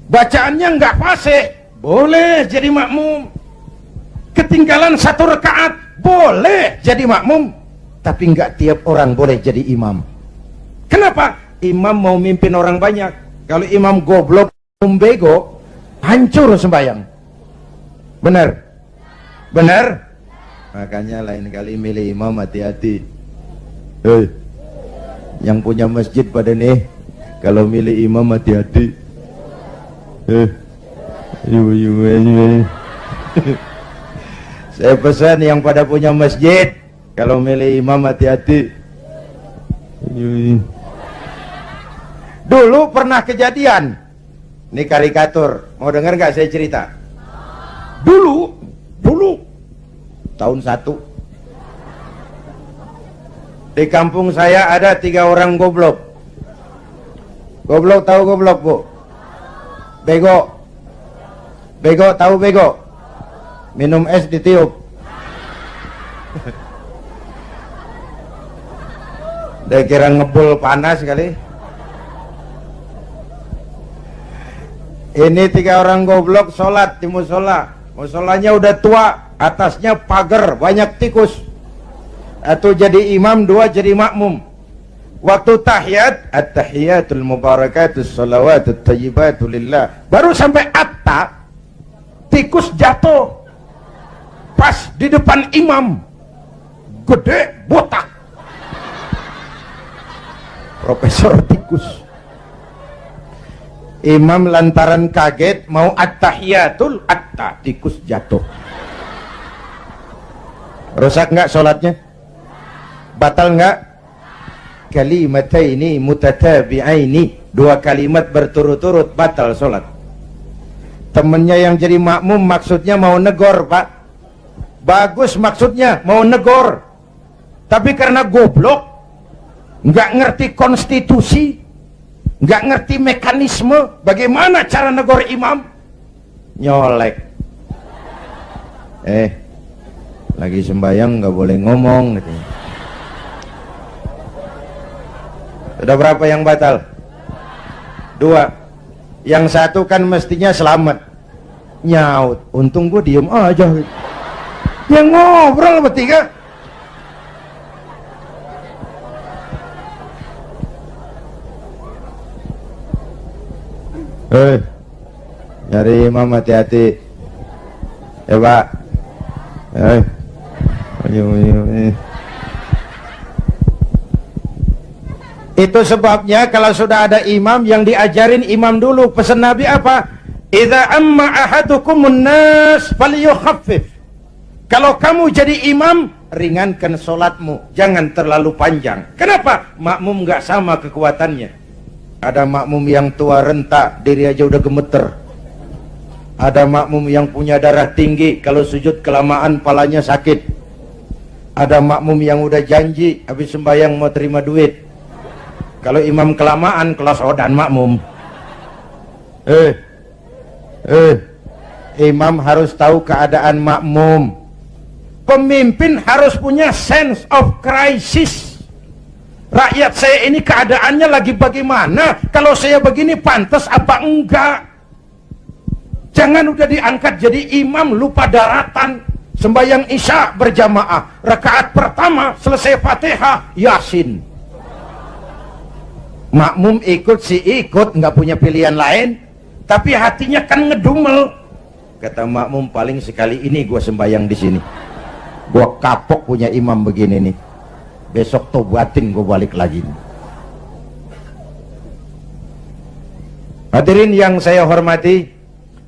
[SPEAKER 1] Bacaannya nggak fasih, boleh jadi makmum. Ketinggalan satu rakaat, boleh jadi makmum. Tapi nggak tiap orang boleh jadi imam. Kenapa? Imam mau mimpin orang banyak. Kalau imam goblok, bego, hancur sembahyang. Benar? Benar? Makanya lain kali milih imam hati-hati. Hei, yang punya masjid pada nih, kalau milih imam hati-hati. Saya pesan yang pada punya masjid, kalau milih imam hati-hati. Dulu pernah kejadian, ini karikatur, mau dengar nggak saya cerita? Dulu tahun 1 di kampung saya ada 3 orang goblok. Goblok tahu goblok Bu? Bego tahu bego? Minum es ditiup. Dia kira ngebul panas kali. Ini 3 orang goblok sholat di musola. Musolanya udah tua, atasnya pagar, banyak tikus. Satu jadi imam, 2 jadi makmum. Waktu tahiyat, at-tahiyatul mubarakatus salawatut tayyibatu lillah, baru sampai atta, tikus jatuh pas di depan imam, gede, botak. Profesor tikus. Imam lantaran kaget mau at-tahiyatul atta, tikus jatuh. Rusak nggak sholatnya? Batal nggak? Kalimataini mutatabi'aini, 2 kalimat berturut-turut batal sholat. Temennya yang jadi makmum maksudnya mau negor Pak, bagus maksudnya mau negor, tapi karena goblok, nggak ngerti konstitusi, nggak ngerti mekanisme bagaimana cara negor imam, nyolek. Lagi sembahyang nggak boleh ngomong gitu. Sudah berapa yang batal? 2. Yang 1 kan mestinya selamat. nyaut. Untung gue diem aja. Ya ngobrol bertiga. Nyari imam hati-hati. Ya Pak. Itu sebabnya kalau sudah ada imam yang diajarin imam dulu. Pesan Nabi apa? Idza amma ahadukumun nas falyukhaffif. Kalau kamu jadi imam, ringankan solatmu, jangan terlalu panjang. Kenapa? Makmum nggak sama kekuatannya. Ada makmum yang tua renta, diri aja udah gemeter. Ada makmum yang punya darah tinggi, kalau sujud kelamaan palanya sakit. Ada makmum yang udah janji habis sembahyang mau terima duit. Kalau imam kelamaan kelas odan makmum. Imam harus tahu keadaan makmum. Pemimpin harus punya sense of crisis. Rakyat saya ini keadaannya lagi bagaimana? Kalau saya begini pantas apa enggak? Jangan udah diangkat jadi imam lupa daratan. Sembahyang isya berjamaah, rakaat pertama selesai Fatihah, Yasin. Makmum ikut si ikut, nggak punya pilihan lain, tapi hatinya kan ngedumel. Kata makmum, paling sekali ini gua sembahyang di sini. Gua kapok punya imam begini nih. Besok tobatin gua balik lagi. Hadirin yang saya hormati,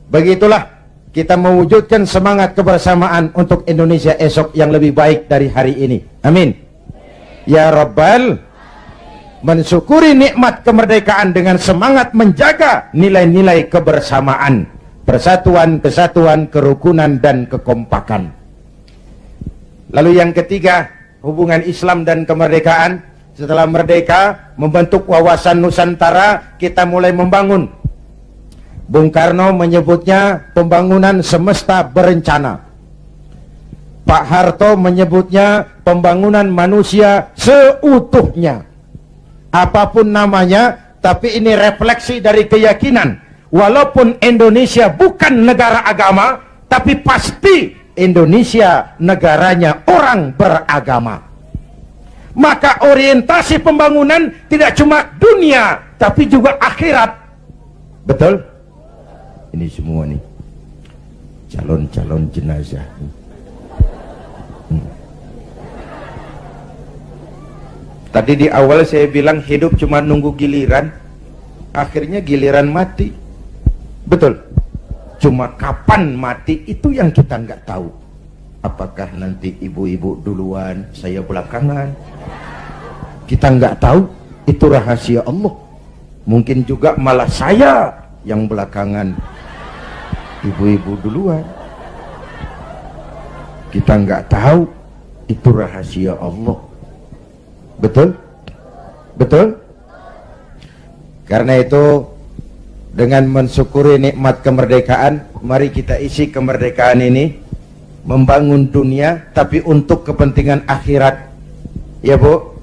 [SPEAKER 1] begitulah kita mewujudkan semangat kebersamaan untuk Indonesia esok yang lebih baik dari hari ini. Amin. Ya Rabbal, mensyukuri nikmat kemerdekaan dengan semangat menjaga nilai-nilai kebersamaan, persatuan, kesatuan, kerukunan, dan kekompakan. Lalu yang ketiga, hubungan Islam dan kemerdekaan. Setelah merdeka, membentuk wawasan Nusantara, kita mulai membangun. Bung Karno menyebutnya pembangunan semesta berencana. Pak Harto menyebutnya pembangunan manusia seutuhnya. Apapun namanya, tapi ini refleksi dari keyakinan. Walaupun Indonesia bukan negara agama, tapi pasti Indonesia negaranya orang beragama. Maka orientasi pembangunan tidak cuma dunia, tapi juga akhirat. Betul? Ini semua nih calon-calon jenazah. Tadi di awal saya bilang hidup cuma nunggu giliran, akhirnya giliran mati. Betul? Cuma kapan mati itu yang kita nggak tahu. Apakah nanti ibu-ibu duluan, saya belakangan? Kita nggak tahu, itu rahasia Allah. Mungkin juga malah saya yang belakangan, ibu-ibu duluan. Kita nggak tahu, itu rahasia Allah. Betul? Betul? Karena itu, dengan mensyukuri nikmat kemerdekaan, mari kita isi kemerdekaan ini membangun dunia, tapi untuk kepentingan akhirat. Ya Bu?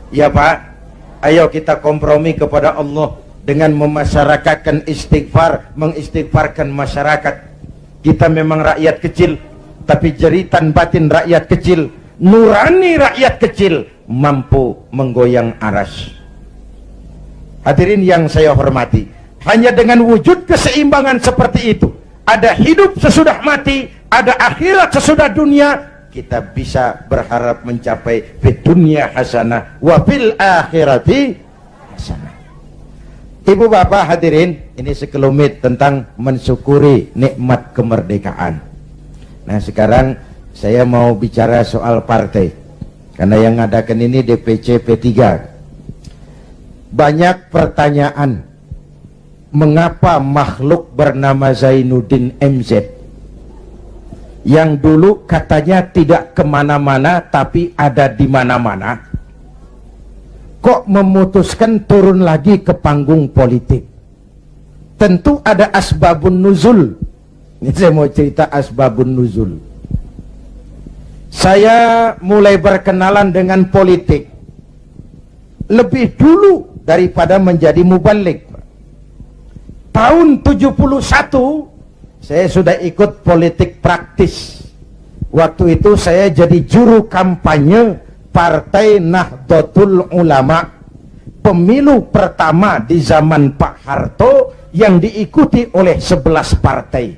[SPEAKER 1] Ya Pak? Ayo kita kompromi kepada Allah dengan memasyarakatkan istighfar, mengistighfarkan masyarakat. Kita memang rakyat kecil, tapi jeritan batin rakyat kecil, nurani rakyat kecil, mampu menggoyang aras. Hadirin yang saya hormati, hanya dengan wujud keseimbangan seperti itu, ada hidup sesudah mati, ada akhirat sesudah dunia, kita bisa berharap mencapai fid dunya hasanah wa fil akhirati hasanah. Ibu bapak hadirin, ini sekelumit tentang mensyukuri nikmat kemerdekaan. Nah sekarang saya mau bicara soal partai, karena yang ngadakan ini DPC P3. Banyak pertanyaan, mengapa makhluk bernama Zainuddin MZ yang dulu katanya tidak kemana-mana tapi ada di mana-mana, kok memutuskan turun lagi ke panggung politik? Tentu ada asbabun nuzul. Ini saya mau cerita asbabun nuzul. Saya mulai berkenalan dengan politik lebih dulu daripada menjadi mubalik. Tahun 71 Saya sudah ikut politik praktis. Waktu itu saya jadi juru kampanye Partai Nahdlatul Ulama. Pemilu pertama di zaman Pak Harto yang diikuti oleh 11 partai.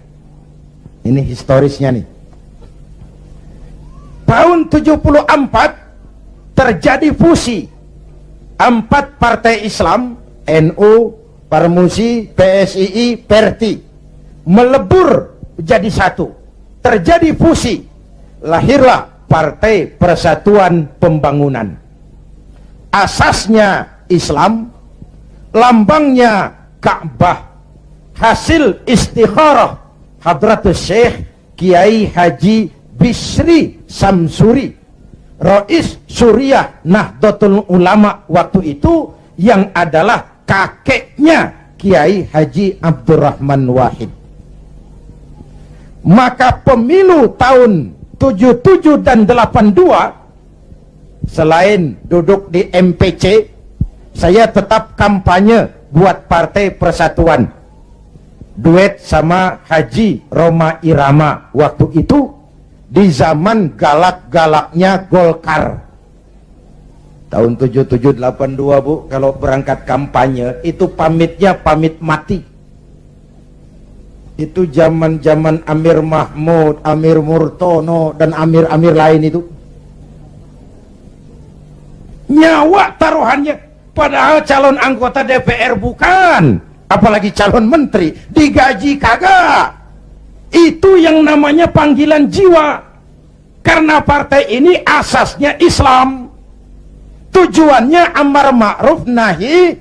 [SPEAKER 1] Ini historisnya nih. Tahun 74 terjadi fusi 4 partai Islam, NU, Parmusi, PSII, Perti, melebur jadi satu. Terjadi fusi, lahirlah Partai Persatuan Pembangunan. Asasnya Islam, lambangnya Ka'bah, hasil istikharah Hadratus Syekh Kiai Haji Bisri Samsuri, Rais Suriah Nahdlatul Ulama waktu itu, yang adalah kakeknya Kiai Haji Abdurrahman Wahid. Maka pemilu tahun 77 dan 82, selain duduk di MPC, saya tetap kampanye buat Partai Persatuan. Duet sama Haji Roma Irama waktu itu, di zaman galak-galaknya Golkar. Tahun 77-82 Bu, kalau berangkat kampanye itu pamitnya pamit mati. Itu zaman-zaman Amir Mahmud, Amir Murtono, dan Amir-Amir lain itu. Nyawa taruhannya, padahal calon anggota DPR bukan, apalagi calon menteri, digaji kagak. Itu yang namanya panggilan jiwa. Karena partai ini asasnya Islam, tujuannya amar ma'ruf nahi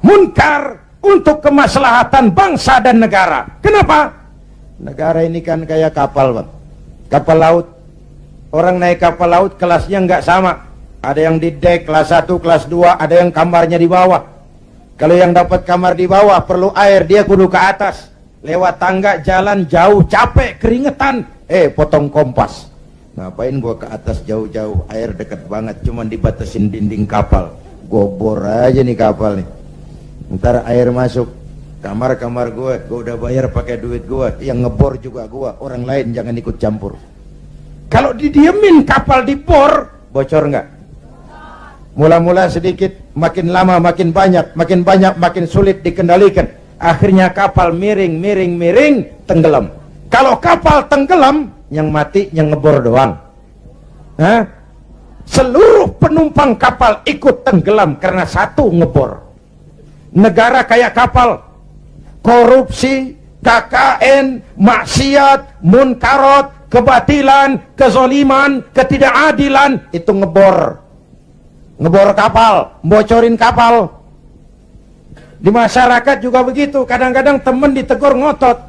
[SPEAKER 1] munkar, untuk kemaslahatan bangsa dan negara. Kenapa? Negara ini kan kayak kapal Bang, kapal laut. Orang naik kapal laut kelasnya nggak sama. Ada yang di dek kelas 1, kelas 2, ada yang kamarnya di bawah. Kalau yang dapat kamar di bawah perlu air, dia kudu ke atas. Lewat tangga, jalan jauh, capek, keringetan. Potong kompas. Ngapain gua ke atas jauh-jauh, air deket banget, cuman dibatasin dinding kapal. Gua bor aja nih kapal nih. Ntar air masuk kamar-kamar gua udah bayar pakai duit gua, yang ngebor juga gua, orang lain jangan ikut campur. Kalau didiemin kapal dibor, bocor nggak? Mula-mula sedikit, makin lama makin banyak makin sulit dikendalikan. Akhirnya kapal miring, tenggelam. Kalau kapal tenggelam, yang mati yang ngebor doang. Hah? Seluruh penumpang kapal ikut tenggelam karena satu ngebor. Negara kayak kapal, korupsi, KKN, maksiat, munkarot, kebatilan, kezoliman, ketidakadilan, itu ngebor kapal, bocorin kapal. Di masyarakat juga begitu. Kadang-kadang temen ditegur ngotot,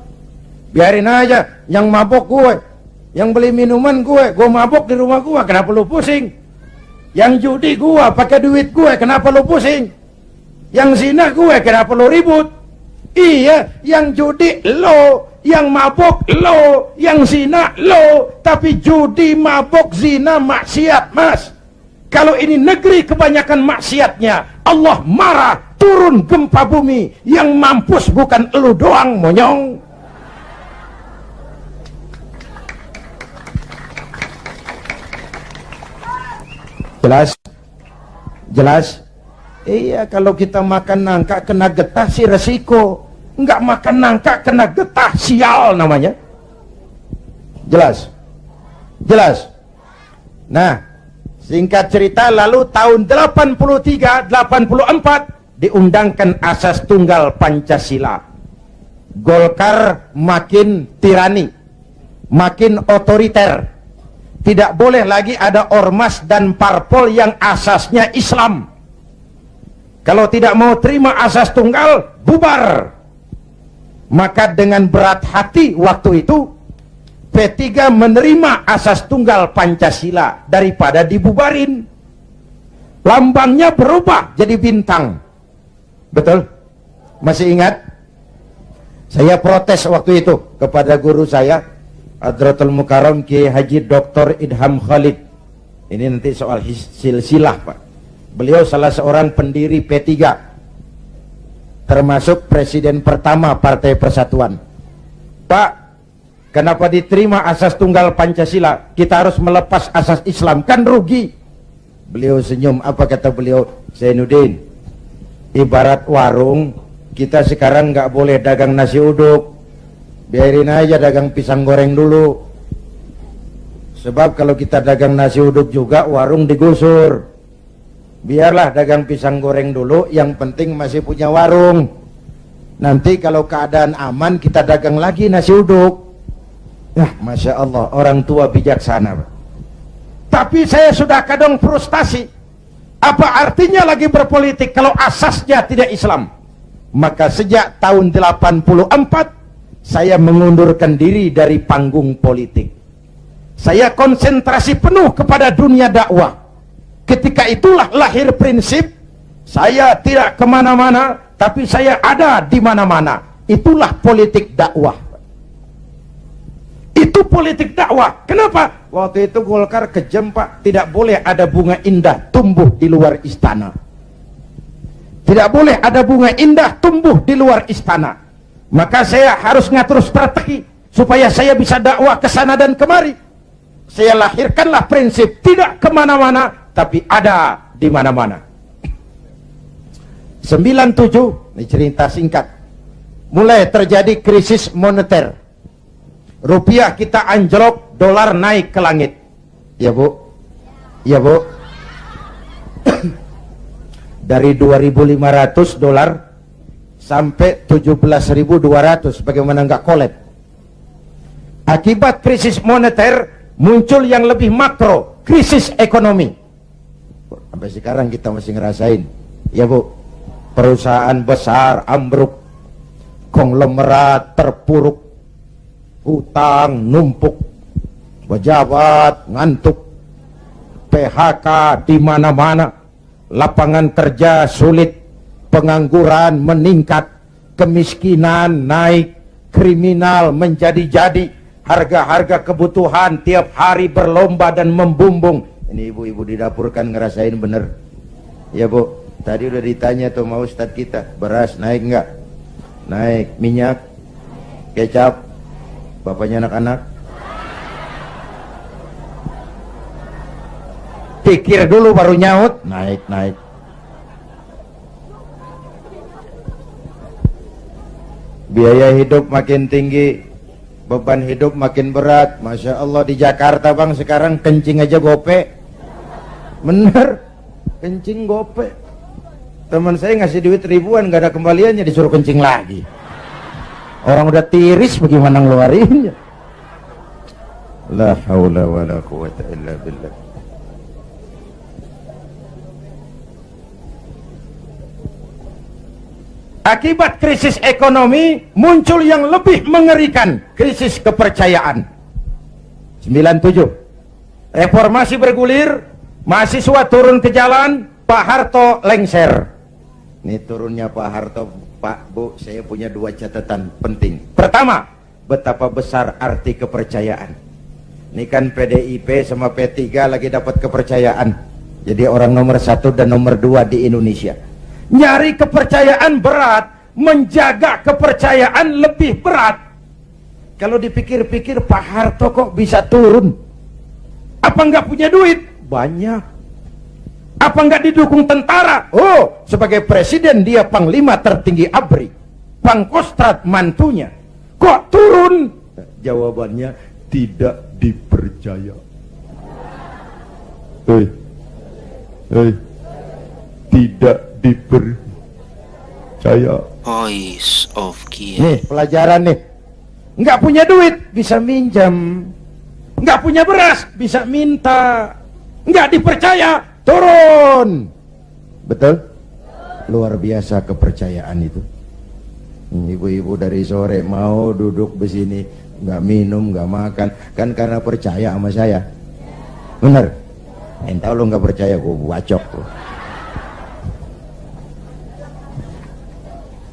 [SPEAKER 1] biarin aja, yang mabok gue, yang beli minuman gue mabok di rumah gue, kenapa lu pusing? Yang judi gue, pakai duit gue, kenapa lu pusing? Yang zina gue, kenapa lu ribut? Iya, yang judi lo, yang mabok lo, yang zina lo, tapi judi, mabok, zina, maksiat Mas. Kalau ini negeri kebanyakan maksiatnya, Allah marah, turun gempa bumi. Yang mampus bukan elu doang, monyong. Jelas? Iya, kalau kita makan nangka kena getah sih resiko. Enggak makan nangka kena getah, sial namanya. Jelas? Nah, singkat cerita, lalu tahun 83-84 diundangkan asas tunggal Pancasila. Golkar makin tirani, makin otoriter. Tidak boleh lagi ada ormas dan parpol yang asasnya Islam. Kalau tidak mau terima asas tunggal, bubar. Maka dengan berat hati waktu itu, P3 menerima asas tunggal Pancasila daripada dibubarin. Lambangnya berubah jadi bintang. Betul? Masih ingat? Saya protes waktu itu kepada guru saya, Hadratul Mukarram Kiai Haji Dr. Idham Khalid. Ini nanti soal silsilah Pak. Beliau salah seorang pendiri P3, termasuk presiden pertama Partai Persatuan. Pak, kenapa diterima asas tunggal Pancasila? Kita harus melepas asas Islam, kan rugi. Beliau senyum, apa kata beliau? Zainuddin, ibarat warung, kita sekarang nggak boleh dagang nasi uduk, biarin aja dagang pisang goreng dulu. Sebab kalau kita dagang nasi uduk juga, warung digusur. Biarlah dagang pisang goreng dulu, yang penting masih punya warung. Nanti kalau keadaan aman, kita dagang lagi nasi uduk. Ya, Masya Allah, orang tua bijaksana. Tapi saya sudah kadang frustasi. Apa artinya lagi berpolitik kalau asasnya tidak Islam? Maka sejak tahun 84, saya mengundurkan diri dari panggung politik. Saya konsentrasi penuh kepada dunia dakwah. Ketika itulah lahir prinsip, saya tidak kemana-mana, tapi saya ada di mana-mana. Itulah politik dakwah. Itu politik dakwah. Kenapa? Waktu itu Golkar kejam, Pak. Tidak boleh ada bunga indah tumbuh di luar istana. Tidak boleh ada bunga indah tumbuh di luar istana. Maka saya harus ngatur strategi supaya saya bisa dakwah ke sana dan kemari. Saya lahirkanlah prinsip tidak kemana-mana, tapi ada di mana-mana. 97, ini cerita singkat. Mulai terjadi krisis moneter. Rupiah kita anjlok, dolar naik ke langit. Ya Bu? Ya Bu? Dari 2.500 dolar sampai 17.200, bagaimana nggak kolab? Akibat krisis moneter muncul yang lebih makro, krisis ekonomi. Sampai sekarang kita masih ngerasain. Ya Bu? Perusahaan besar ambruk, konglomerat terpuruk, hutang numpuk, pejabat ngantuk, PHK di mana-mana, lapangan kerja sulit, pengangguran meningkat, kemiskinan naik, kriminal menjadi-jadi, harga-harga kebutuhan tiap hari berlomba dan membumbung. Ini ibu-ibu di dapur kan ngerasain bener. Ya Bu, tadi udah ditanya tuh sama Ustadz kita, beras naik nggak? Naik. Minyak, kecap, bapaknya anak-anak pikir dulu baru nyaut. Naik. Biaya hidup makin tinggi, beban hidup makin berat. Masya Allah, di Jakarta Bang sekarang kencing aja gope. Bener, kencing gope. Teman saya ngasih duit ribuan, gak ada kembaliannya, disuruh kencing lagi. Orang udah tiris, bagaimana ngeluarinnya? La haula wa la quwata illa billah. Akibat krisis ekonomi muncul yang lebih mengerikan, krisis kepercayaan. 97, reformasi bergulir, mahasiswa turun ke jalan, Pak Harto lengser. Ini turunnya Pak Harto, Pak Bu, saya punya dua catatan penting. Pertama, betapa besar arti kepercayaan. Ini kan PDIP sama P3 lagi dapat kepercayaan. Jadi orang nomor 1 dan nomor 2 di Indonesia. Nyari kepercayaan berat, menjaga kepercayaan lebih berat. Kalau dipikir-pikir, Pak Harto kok bisa turun? Apa nggak punya duit? Banyak. Apa nggak didukung tentara? Oh, sebagai presiden dia panglima tertinggi ABRI, Pangkostrat mantunya. Kok turun? Jawabannya tidak dipercaya. Tidak dipercaya.
[SPEAKER 2] Voice of Kiai.
[SPEAKER 1] Nih pelajaran nih. Nggak punya duit bisa minjam, nggak punya beras bisa minta, nggak dipercaya turun. Betul? Luar biasa kepercayaan itu. Ibu-ibu dari sore mau duduk besini, nggak minum, nggak makan, kan karena percaya sama saya. Bener? Entah lo nggak percaya, gue bacok lo.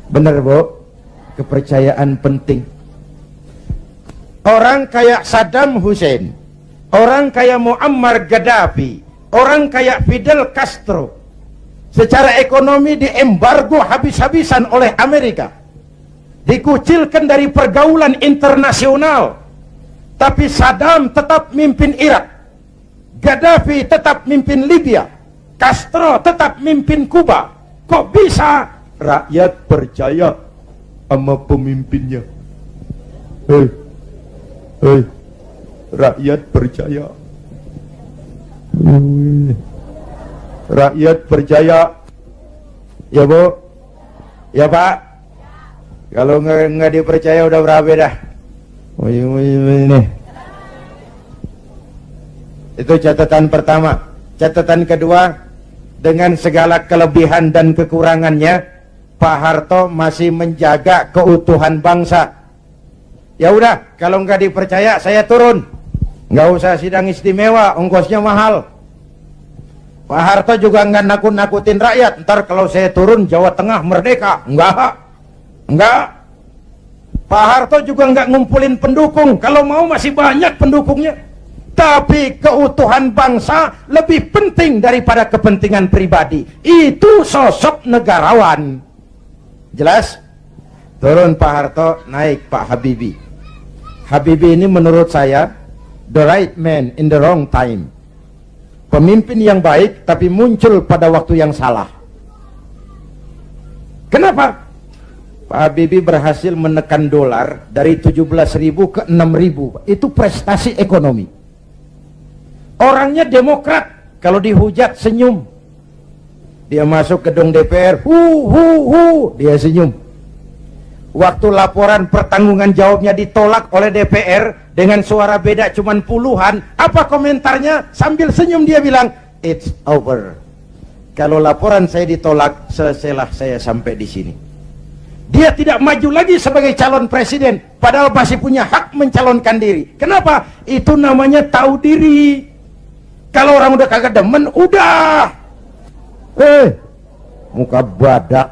[SPEAKER 1] Bener Bu, kepercayaan penting. Orang kayak Saddam Hussein, orang kayak Muammar Gaddafi, orang kayak Fidel Castro, secara ekonomi diembargo habis-habisan oleh Amerika. dikucilkan dari pergaulan internasional. Tapi Saddam tetap mimpin Irak, Gaddafi tetap mimpin Libya, Castro tetap mimpin Kuba. Kok bisa? Rakyat percaya sama pemimpinnya. Rakyat percaya. Rakyat percaya. Ya Bu? Ya Pak? Kalau nggak dipercaya udah berapa dah? Ini. Itu catatan pertama. Catatan kedua, dengan segala kelebihan dan kekurangannya, Pak Harto masih menjaga keutuhan bangsa. Ya udah, kalau nggak dipercaya saya turun. Nggak usah sidang istimewa, ongkosnya mahal. Pak Harto juga nggak nakut-nakutin rakyat. Ntar kalau saya turun Jawa Tengah merdeka. Enggak. Pak Harto juga nggak ngumpulin pendukung. Kalau mau masih banyak pendukungnya. Tapi keutuhan bangsa lebih penting daripada kepentingan pribadi. Itu sosok negarawan. Jelas? Turun Pak Harto, naik Pak Habibie. Habibie ini menurut saya the right man in the wrong time. Pemimpin yang baik tapi muncul pada waktu yang salah. Kenapa? Pak Habibie berhasil menekan dolar dari 17.000 ke 6.000. Itu prestasi ekonomi. Orangnya demokrat, kalau dihujat senyum. Dia masuk gedung DPR, dia senyum. Waktu laporan pertanggungan jawabnya ditolak oleh DPR dengan suara beda cuman puluhan, apa komentarnya? Sambil senyum dia bilang, it's over. Kalau laporan saya ditolak, selesailah saya sampai di sini. Dia tidak maju lagi sebagai calon presiden, padahal masih punya hak mencalonkan diri. Kenapa? Itu namanya tahu diri. Kalau orang udah kagak demen, udah. Muka badak.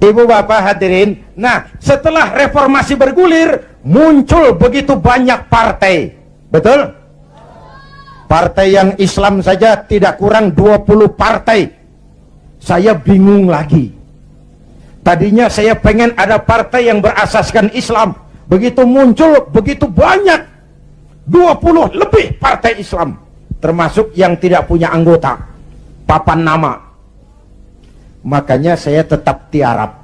[SPEAKER 1] Ibu bapak hadirin, nah setelah reformasi bergulir, muncul begitu banyak partai. Betul? Partai yang Islam saja tidak kurang 20 partai. Saya bingung lagi. Tadinya saya pengen ada partai yang berasaskan Islam. Begitu muncul, begitu banyak. 20 lebih partai Islam. Termasuk yang tidak punya anggota. Papan nama. Makanya saya tetap tiarap.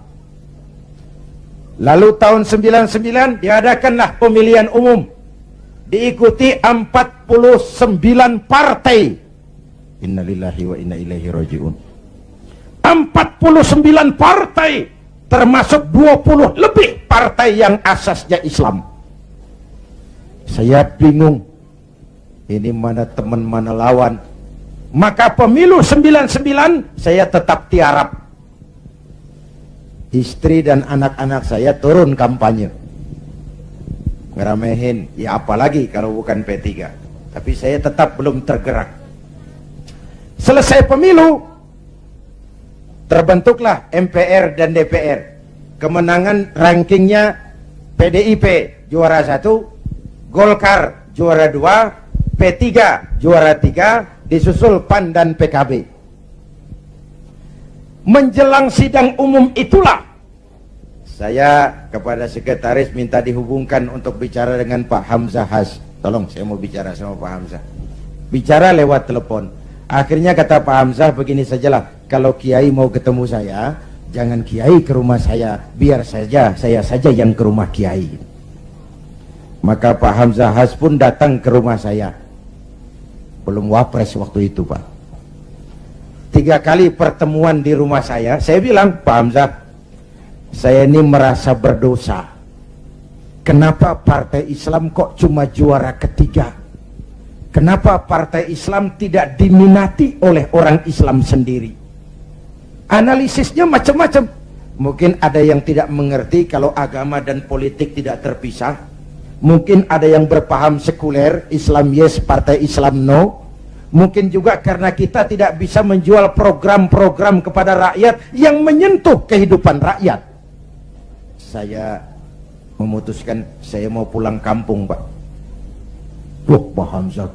[SPEAKER 1] Lalu tahun 99 diadakanlah pemilihan umum. Diikuti 49 partai. Innalillahi wa inna ilaihi raji'un. 49 partai, termasuk 20 lebih partai yang asasnya Islam. Saya bingung. Ini mana teman mana lawan. Maka pemilu 99 saya tetap tiarap. Istri dan anak-anak saya turun kampanye. Ngeramehin, ya apalagi kalau bukan P3. Tapi saya tetap belum tergerak. Selesai pemilu, terbentuklah MPR dan DPR. Kemenangan rankingnya PDIP juara 1, Golkar juara 2, P3 juara 3, disusul PAN dan PKB. Menjelang sidang umum itulah saya kepada sekretaris minta dihubungkan untuk bicara dengan Pak Hamzah Has. Tolong, saya mau bicara sama Pak Hamzah. Bicara lewat telepon. Akhirnya kata Pak Hamzah, begini sajalah, kalau Kiai mau ketemu saya, jangan Kiai ke rumah saya, biar saja saya saja yang ke rumah Kiai. Maka Pak Hamzah Has pun datang ke rumah saya. Belum wapres waktu itu Pak. 3 kali pertemuan di rumah saya bilang, Pak Hamzah, saya ini merasa berdosa. Kenapa partai Islam kok cuma juara ketiga? Kenapa partai Islam tidak diminati oleh orang Islam sendiri? Analisisnya macam-macam. Mungkin ada yang tidak mengerti kalau agama dan politik tidak terpisah. Mungkin ada yang berpaham sekuler, Islam yes, partai Islam no. Mungkin juga karena kita tidak bisa menjual program-program kepada rakyat yang menyentuh kehidupan rakyat. Saya memutuskan saya mau pulang kampung, Pak. Wah, Pak Hamzah,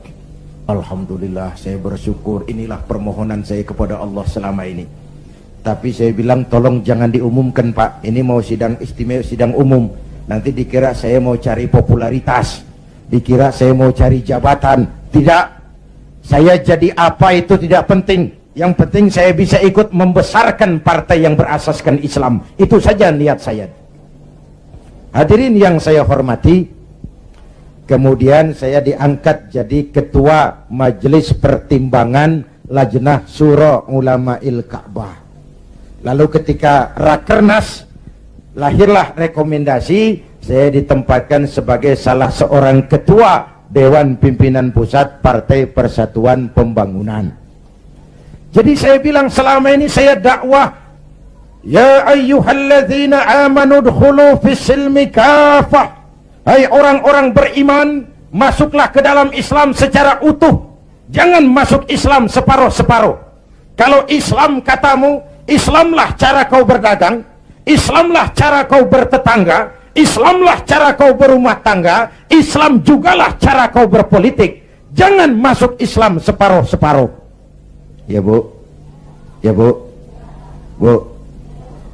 [SPEAKER 1] alhamdulillah, saya bersyukur, inilah permohonan saya kepada Allah selama ini. Tapi saya bilang tolong jangan diumumkan, Pak, ini mau sidang istimewa, sidang umum, nanti dikira saya mau cari popularitas, dikira saya mau cari jabatan. Tidak, saya jadi apa itu tidak penting, yang penting saya bisa ikut membesarkan partai yang berasaskan Islam. Itu saja niat saya. Hadirin yang saya hormati, kemudian saya diangkat jadi ketua Majelis Pertimbangan Lajnah Syura Ulama'il Ka'bah. Lalu ketika Rakernas, lahirlah rekomendasi, saya ditempatkan sebagai salah seorang ketua Dewan Pimpinan Pusat Partai Persatuan Pembangunan. Jadi saya bilang selama ini saya dakwah, ya ayyuhalladzina amanu dkhulu fis silmi kafah. Hai orang-orang beriman, masuklah ke dalam Islam secara utuh. Jangan masuk Islam separuh-separuh. Kalau Islam katamu, Islamlah cara kau berdagang, Islamlah cara kau bertetangga, Islamlah cara kau berumah tangga, Islam jugalah cara kau berpolitik. Jangan masuk Islam separuh-separuh. Ya Bu, ya Bu, Bu,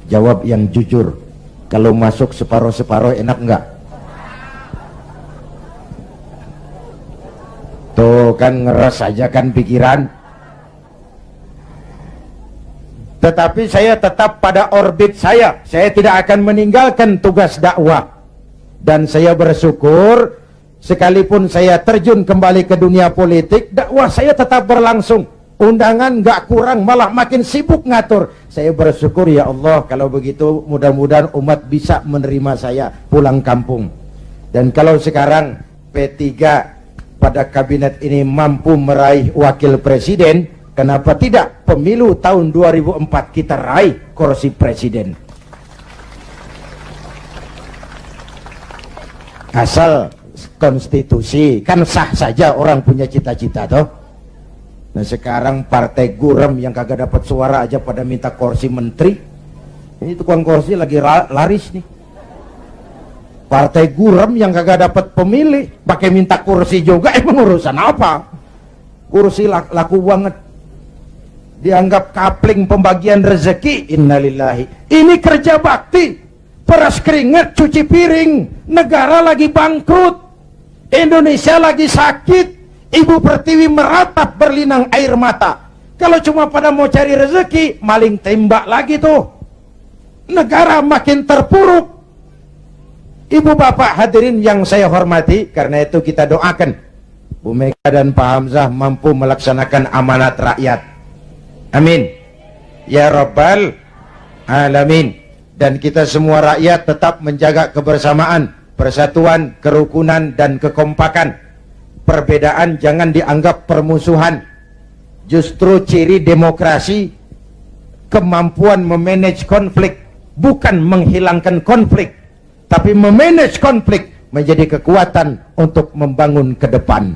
[SPEAKER 1] jawab yang jujur. Kalau masuk separuh-separuh enak enggak? Tuh kan ngeres aja kan pikiran. Tetapi saya tetap pada orbit saya. Saya tidak akan meninggalkan tugas dakwah. Dan saya bersyukur, sekalipun saya terjun kembali ke dunia politik, dakwah saya tetap berlangsung. Undangan nggak kurang, malah makin sibuk ngatur. Saya bersyukur, ya Allah, kalau begitu mudah-mudahan umat bisa menerima saya pulang kampung. Dan kalau sekarang P3 pada kabinet ini mampu meraih wakil presiden, kenapa tidak pemilu tahun 2004 kita raih kursi presiden? Asal konstitusi, kan sah saja orang punya cita-cita toh. Nah sekarang partai gurem yang kagak dapat suara aja pada minta kursi menteri. Ini tukang kursi lagi laris nih. Partai gurem yang kagak dapat pemilih pakai minta kursi juga, emang urusan apa? Kursi laku banget. Dianggap kapling pembagian rezeki. Innalillahi. Ini kerja bakti, peras keringat, cuci piring. Negara lagi bangkrut, Indonesia lagi sakit, Ibu Pertiwi meratap berlinang air mata. Kalau cuma pada mau cari rezeki, maling tembak lagi tuh. Negara makin terpuruk. Ibu bapak hadirin yang saya hormati, karena itu kita doakan Bu Mega dan Pak Hamzah mampu melaksanakan amanat rakyat. Amin ya Rabbal Alamin. Dan kita semua rakyat tetap menjaga kebersamaan, persatuan, kerukunan, dan kekompakan. Perbedaan jangan dianggap permusuhan. Justru ciri demokrasi kemampuan memanage konflik, bukan menghilangkan konflik, tapi memanage konflik menjadi kekuatan untuk membangun ke depan.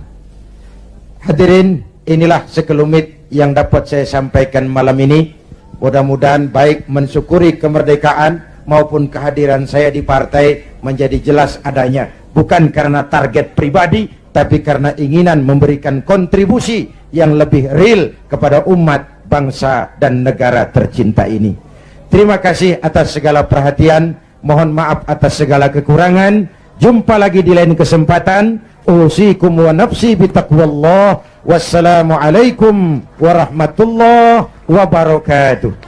[SPEAKER 1] Hadirin, inilah sekelumit yang dapat saya sampaikan malam ini. Mudah-mudahan baik mensyukuri kemerdekaan maupun kehadiran saya di partai menjadi jelas adanya. Bukan karena target pribadi, tapi karena inginan memberikan kontribusi yang lebih real kepada umat, bangsa, dan negara tercinta ini. Terima kasih atas segala perhatian. Mohon maaf atas segala kekurangan. Jumpa lagi di lain kesempatan. Usikum wa nafsi bitaqwallah. Wassalamualaikum warahmatullahi wabarakatuh.